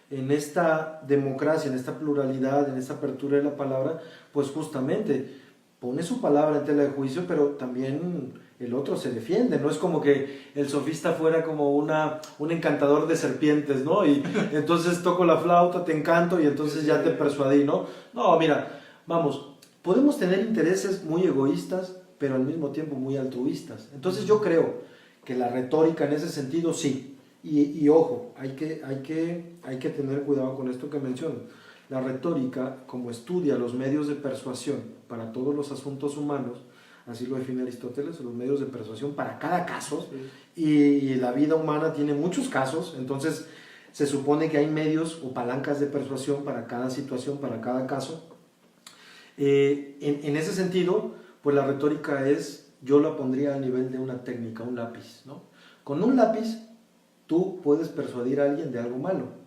en esta democracia, en esta pluralidad, en esta apertura de la palabra, pues justamente pone su palabra en tela de juicio, pero también el otro se defiende. No es como que el sofista fuera como un encantador de serpientes, ¿no? Y entonces toco la flauta, te encanto y entonces ya te persuadí, ¿no? No, mira, vamos, podemos tener intereses muy egoístas, pero al mismo tiempo muy altruistas. Entonces yo creo que la retórica en ese sentido sí. Y ojo, hay que tener cuidado con esto que menciono. La retórica, como estudia los medios de persuasión para todos los asuntos humanos, así lo define Aristóteles, los medios de persuasión para cada caso, y la vida humana tiene muchos casos, entonces se supone que hay medios o palancas de persuasión para cada situación, para cada caso. En ese sentido, pues la retórica yo la pondría a nivel de una técnica, un lápiz, ¿no? Con un lápiz tú puedes persuadir a alguien de algo malo.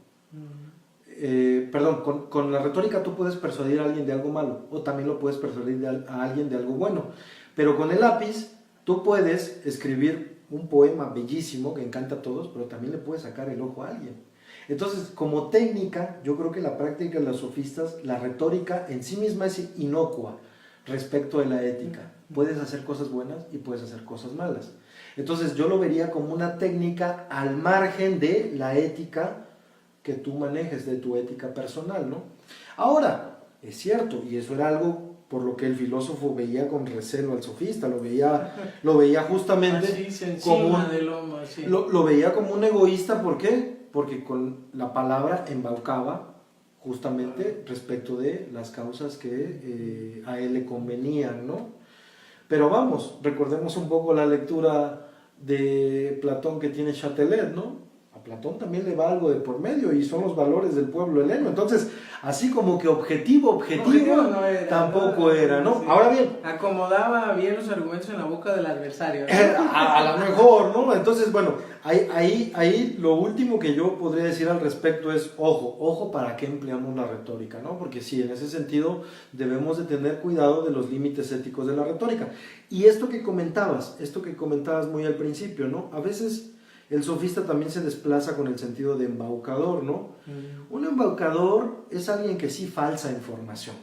Con la retórica tú puedes persuadir a alguien de algo malo, o también lo puedes persuadir a alguien de algo bueno. Pero con el lápiz tú puedes escribir un poema bellísimo que encanta a todos, pero también le puedes sacar el ojo a alguien. Entonces, como técnica, yo creo que la práctica de los sofistas, la retórica en sí misma es inocua respecto de la ética. Puedes hacer cosas buenas y puedes hacer cosas malas. Entonces, yo lo vería como una técnica al margen de la ética que tú manejes, de tu ética personal, ¿no? Ahora, es cierto, y eso era algo por lo que el filósofo veía con recelo al sofista, lo veía justamente como lo veía como un egoísta. ¿Por qué? Porque con la palabra embaucaba justamente respecto de las causas que a él le convenían, ¿no? Pero vamos, recordemos un poco la lectura de Platón que tiene Châtelet, ¿no? A Platón también le va algo de por medio y son los valores del pueblo heleno. Entonces, así como que objetivo no era, tampoco era, ¿no? Sí. Ahora bien, acomodaba bien los argumentos en la boca del adversario, ¿no? a lo mejor, ¿no? Entonces, bueno, ahí lo último que yo podría decir al respecto es, ojo para qué empleamos la retórica, ¿no? Porque sí, en ese sentido debemos de tener cuidado de los límites éticos de la retórica. Y esto que comentabas muy al principio, ¿no? A veces el sofista también se desplaza con el sentido de embaucador, ¿no? Un embaucador es alguien que sí falsa información,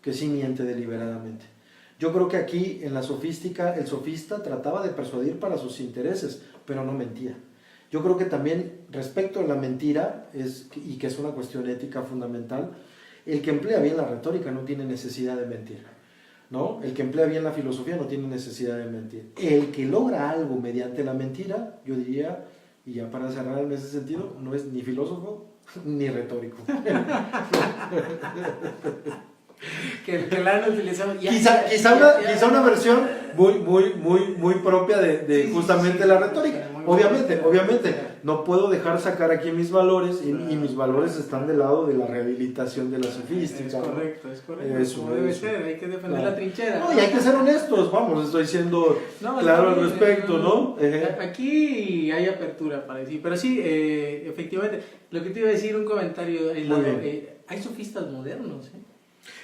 que sí miente deliberadamente. Yo creo que aquí en la sofística el sofista trataba de persuadir para sus intereses, pero no mentía. Yo creo que también respecto a la mentira, y que es una cuestión ética fundamental, el que emplea bien la retórica no tiene necesidad de mentir, ¿no? El que emplea bien la filosofía no tiene necesidad de mentir. El que logra algo mediante la mentira, yo diría, y ya para cerrar en ese sentido, no es ni filósofo ni retórico. que la han utilizado. Quizá una versión muy propia de sí, justamente sí, la retórica. Obviamente, no puedo dejar sacar aquí mis valores y mis valores están del lado de la rehabilitación de la sofística. Es correcto. Eso debe ser, hay que defender la trinchera. No, y hay que ser honestos, vamos, estoy siendo claro al respecto, ¿no? Aquí hay apertura para decir, pero sí, efectivamente, lo que te iba a decir, un comentario aislado, hay sofistas modernos, ¿eh?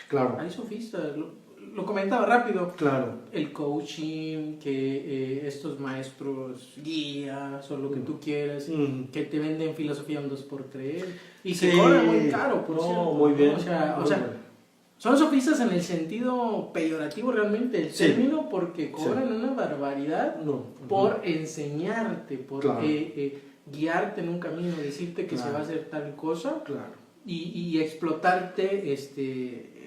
Claro. Hay sofistas, lo comentaba rápido. Claro. El coaching, que estos maestros guías o lo que tú quieras, que te venden filosofía un 2x3 y que cobran muy caro, por cierto. Muy bien. O sea, son sofistas en el sentido peyorativo realmente el término, porque cobran una barbaridad por enseñarte, por guiarte en un camino, decirte que se va a hacer tal cosa. Claro. Y explotarte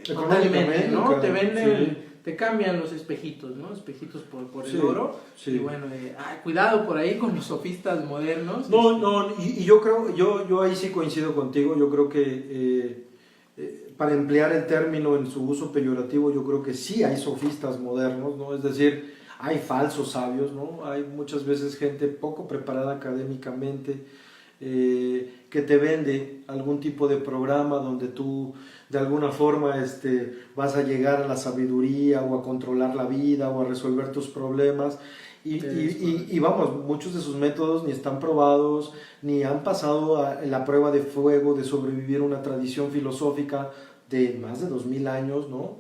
totalmente, ¿no? Te venden, te cambian los espejitos, ¿no? Espejitos por el oro. Y bueno, cuidado por ahí con los sofistas modernos. Y yo creo, yo ahí sí coincido contigo. Yo creo que para emplear el término en su uso peyorativo, yo creo que sí hay sofistas modernos, ¿no? Es decir, hay falsos sabios, ¿no? Hay muchas veces gente poco preparada académicamente, que te vende algún tipo de programa donde tú de alguna forma vas a llegar a la sabiduría o a controlar la vida o a resolver tus problemas y vamos, muchos de sus métodos ni están probados ni han pasado la prueba de fuego de sobrevivir una tradición filosófica de más de 2000 años, ¿no?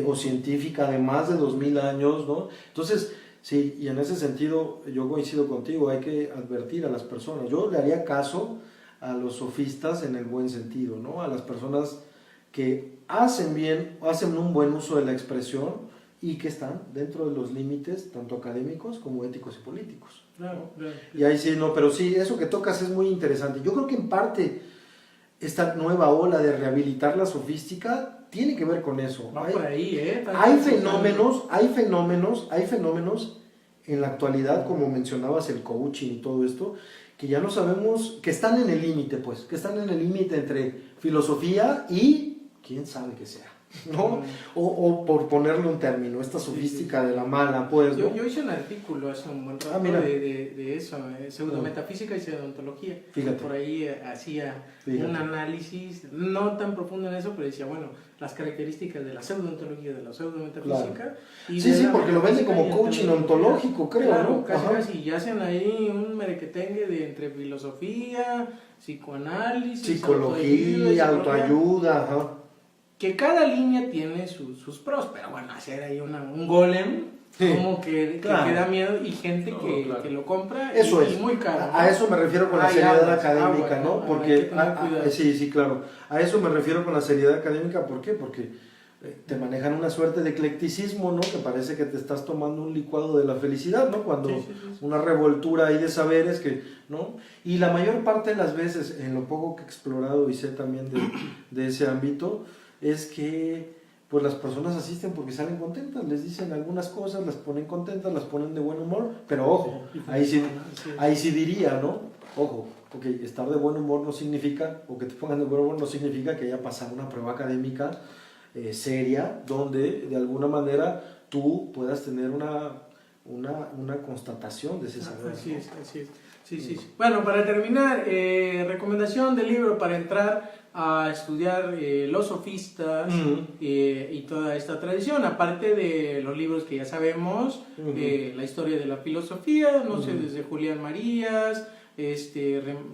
O científica de más de 2000 años, ¿no? Entonces, sí, y en ese sentido yo coincido contigo, hay que advertir a las personas. Yo le haría caso a los sofistas en el buen sentido, ¿no? A las personas que hacen un buen uso de la expresión y que están dentro de los límites tanto académicos como éticos y políticos. Claro. Y ahí sí, pero sí, eso que tocas es muy interesante. Yo creo que en parte esta nueva ola de rehabilitar la sofística tiene que ver con eso. Por ahí, hay fenómenos en la actualidad, como mencionabas, el coaching y todo esto, que ya no sabemos, que están en el límite, pues, que están en el límite entre filosofía y quién sabe qué sea, ¿no? O por ponerle un término, esta sofística de la mala, pues, ¿no? Yo hice un artículo hace un buen rato de eso, pseudometafísica y pseudontología. Fíjate. Por ahí hacía un análisis, no tan profundo en eso, pero decía, bueno, las características de la pseudontología, de la pseudometafísica. Claro. Y sí, porque lo venden como coaching ontológico, creo, claro, ¿no? Casi, y hacen ahí un merequetengue de entre filosofía, psicoanálisis, psicología, autoayuda, ajá. Que cada línea tiene sus pros, pero bueno, hacer ahí un golem, como que da miedo, y gente que lo compra eso y muy caro, ¿no? A eso me refiero con la seriedad académica, ¿no? Porque, sí, claro, a eso me refiero con la seriedad académica, ¿por qué? Porque te manejan una suerte de eclecticismo, ¿no? Que parece que te estás tomando un licuado de la felicidad, ¿no? Cuando una revoltura ahí de saberes que, ¿no? Y la mayor parte de las veces, en lo poco que he explorado y sé también de ese ámbito, es que pues las personas asisten porque salen contentas, les dicen algunas cosas, las ponen contentas, las ponen de buen humor, pero ojo, ahí sí diría, ¿no? Ojo, ok, estar de buen humor no significa, o que te pongan de buen humor no significa que haya pasado una prueba académica seria, donde de alguna manera tú puedas tener una constatación de ese saber. Así es. Sí. Bueno, para terminar, recomendación del libro para entrar a estudiar los sofistas y toda esta tradición, aparte de los libros que ya sabemos, la historia de la filosofía, no sé, desde Julián Marías,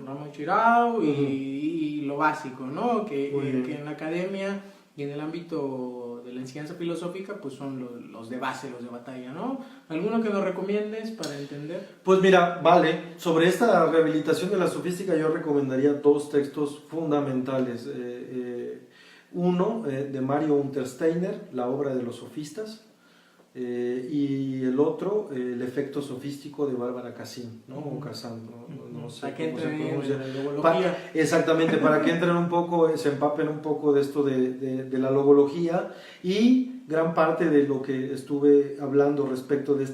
Ramón Chirau y lo básico, ¿no? Que en la academia y en el ámbito de la enseñanza filosófica, pues son los de base, los de batalla, ¿no? ¿Alguno que nos recomiendes para entender? Pues mira, vale, sobre esta rehabilitación de la sofística yo recomendaría dos textos fundamentales. Uno, de Mario Untersteiner, La obra de los sofistas, y el otro, El efecto sofístico, de Bárbara Cassin, ¿no? O Cassin, no sé para que cómo se entren pronuncia. en la logología. Exactamente, para que entren un poco, se empapen un poco de esto de la logología, y gran parte de lo que estuve hablando respecto de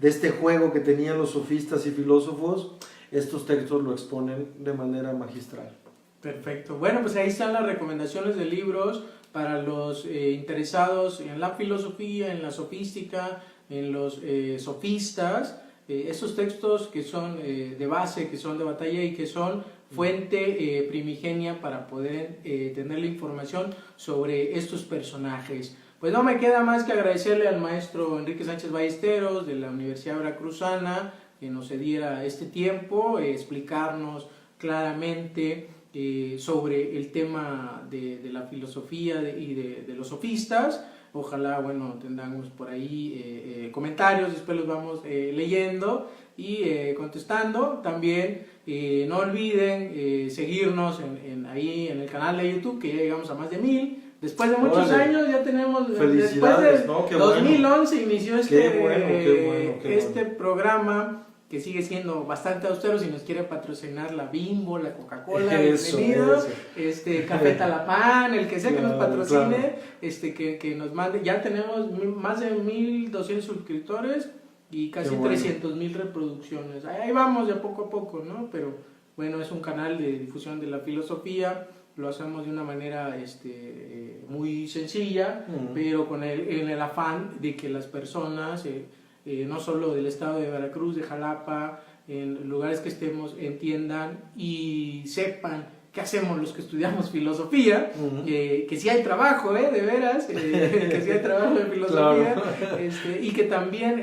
este juego que tenían los sofistas y filósofos, estos textos lo exponen de manera magistral. Perfecto. Bueno, pues ahí están las recomendaciones de libros para los interesados en la filosofía, en la sofística, en los sofistas. Esos textos que son de base, que son de batalla y que son fuente primigenia para poder tener la información sobre estos personajes. Pues no me queda más que agradecerle al maestro Enrique Sánchez Ballesteros de la Universidad Veracruzana que nos cediera este tiempo, explicarnos claramente sobre el tema de la filosofía y de los sofistas. Ojalá, bueno, tengamos por ahí comentarios, después los vamos leyendo y contestando. También no olviden seguirnos ahí en el canal de YouTube, que ya llegamos a más de 1000. Después de muchos años ya tenemos, felicidades, después de ¿no? Qué 2011 bueno. inició este programa, que sigue siendo bastante austero. Si nos quiere patrocinar la Bimbo, la Coca-Cola, bienvenido. Café Talapán, el que sea que nos patrocine, claro. Que nos mande. Ya tenemos más de 1200 suscriptores y casi 300,000 reproducciones. Ahí vamos de poco a poco, ¿no? Pero bueno, es un canal de difusión de la filosofía. Lo hacemos de una manera muy sencilla, pero en el afán de que las personas, no solo del estado de Veracruz, de Jalapa, en lugares que estemos, entiendan y sepan qué hacemos los que estudiamos filosofía, que sí hay trabajo, de veras, que sí hay trabajo de filosofía, claro. Y que también,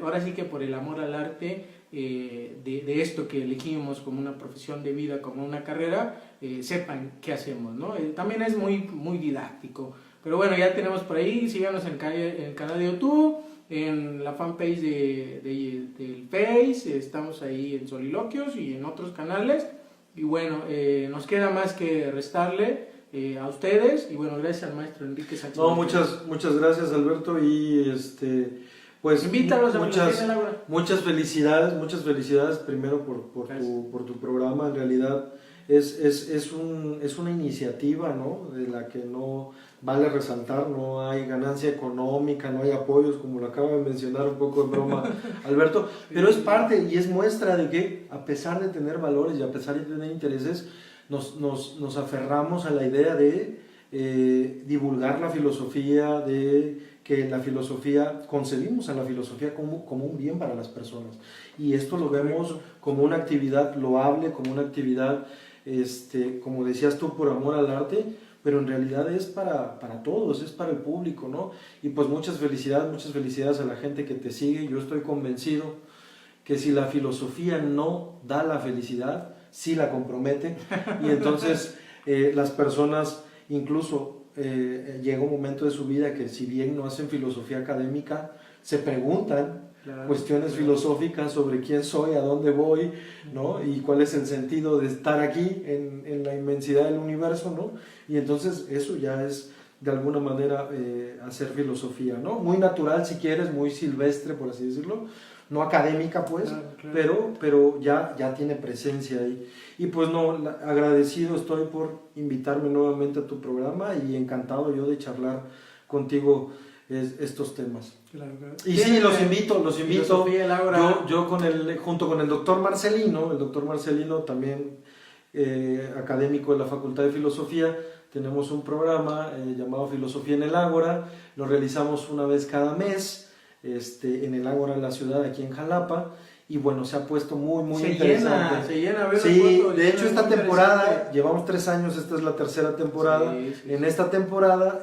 ahora sí que por el amor al arte, de esto que elegimos como una profesión de vida, como una carrera, sepan qué hacemos, ¿no? También es muy, muy didáctico. Pero bueno, ya tenemos por ahí, síganos en el canal de YouTube, en la fanpage del Face, estamos ahí en Soliloquios y en otros canales. Y bueno, nos queda más que restarle a ustedes. Y bueno, gracias al maestro Enrique Sánchez. No, muchas gracias, Alberto, y pues invítalos a muchas felicidades primero por tu programa. En realidad es una iniciativa, ¿no? De la que no vale resaltar, no hay ganancia económica, no hay apoyos, como lo acaba de mencionar un poco en broma Alberto, pero es parte y es muestra de que, a pesar de tener valores y a pesar de tener intereses, nos aferramos a la idea de divulgar la filosofía, de que la filosofía, concebimos a la filosofía como un bien para las personas, y esto lo vemos como una actividad loable, como una actividad, como decías tú, por amor al arte, pero en realidad es para todos, es para el público, ¿no? Y pues muchas felicidades a la gente que te sigue. Yo estoy convencido que si la filosofía no da la felicidad, sí la compromete, y entonces las personas, incluso llega un momento de su vida que, si bien no hacen filosofía académica, se preguntan cuestiones filosóficas sobre quién soy, a dónde voy, ¿no? Y cuál es el sentido de estar aquí en la inmensidad del universo, ¿no? Y entonces eso ya es de alguna manera hacer filosofía, ¿no? Muy natural, si quieres, muy silvestre, por así decirlo, no académica, pues, claro. Pero ya tiene presencia ahí. Y pues no, agradecido estoy por invitarme nuevamente a tu programa, y encantado yo de charlar contigo estos temas. Claro, claro. Y sí, los invito. Filosofía del Ágora. Yo junto con el doctor Marcelino también académico de la Facultad de Filosofía, tenemos un programa llamado Filosofía en el Ágora. Lo realizamos una vez cada mes en el Ágora de la ciudad, aquí en Jalapa. Y bueno, se ha puesto muy interesante. Se llena, a ver sí, fotos, de hecho esta temporada, llevamos 3 años, esta es la tercera temporada. Sí. En esta temporada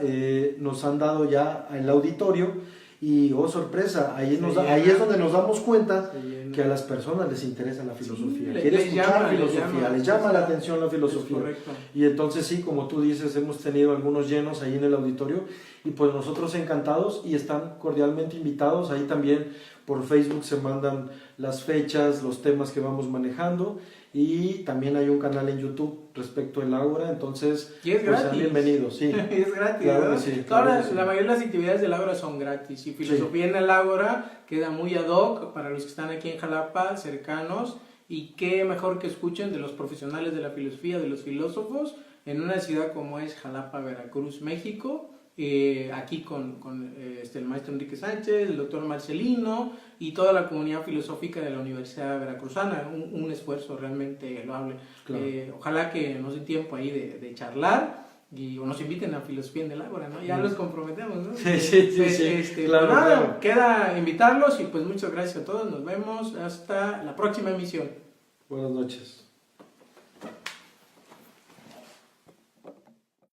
nos han dado ya el auditorio y, oh sorpresa, ahí es donde nos damos cuenta que a las personas les interesa la filosofía. Sí, Quieren escuchar filosofía, les llama la atención la filosofía. Correcto. Y entonces sí, como tú dices, hemos tenido algunos llenos ahí en el auditorio y pues nosotros encantados y están cordialmente invitados. Ahí también por Facebook se mandan las fechas, los temas que vamos manejando y también hay un canal en YouTube respecto al Ágora, entonces y es pues gratis. Sean bienvenidos, sí. Es gratis, claro ¿verdad? que sí, Ahora, sí. la mayoría de las actividades del Ágora son gratis y Filosofía en el Ágora queda muy ad hoc para los que están aquí en Jalapa, cercanos, y qué mejor que escuchen de los profesionales de la filosofía, de los filósofos, en una ciudad como es Jalapa, Veracruz, México. Aquí con el maestro Enrique Sánchez, el doctor Marcelino y toda la comunidad filosófica de la Universidad Veracruzana, un esfuerzo realmente loable. Claro. Ojalá que nos den tiempo ahí de charlar o nos inviten a Filosofía en el Ágora, ¿no? Ya los comprometemos, ¿no? Sí. Claro, Pues nada, claro. queda invitarlos y pues muchas gracias a todos, nos vemos hasta la próxima emisión. Buenas noches.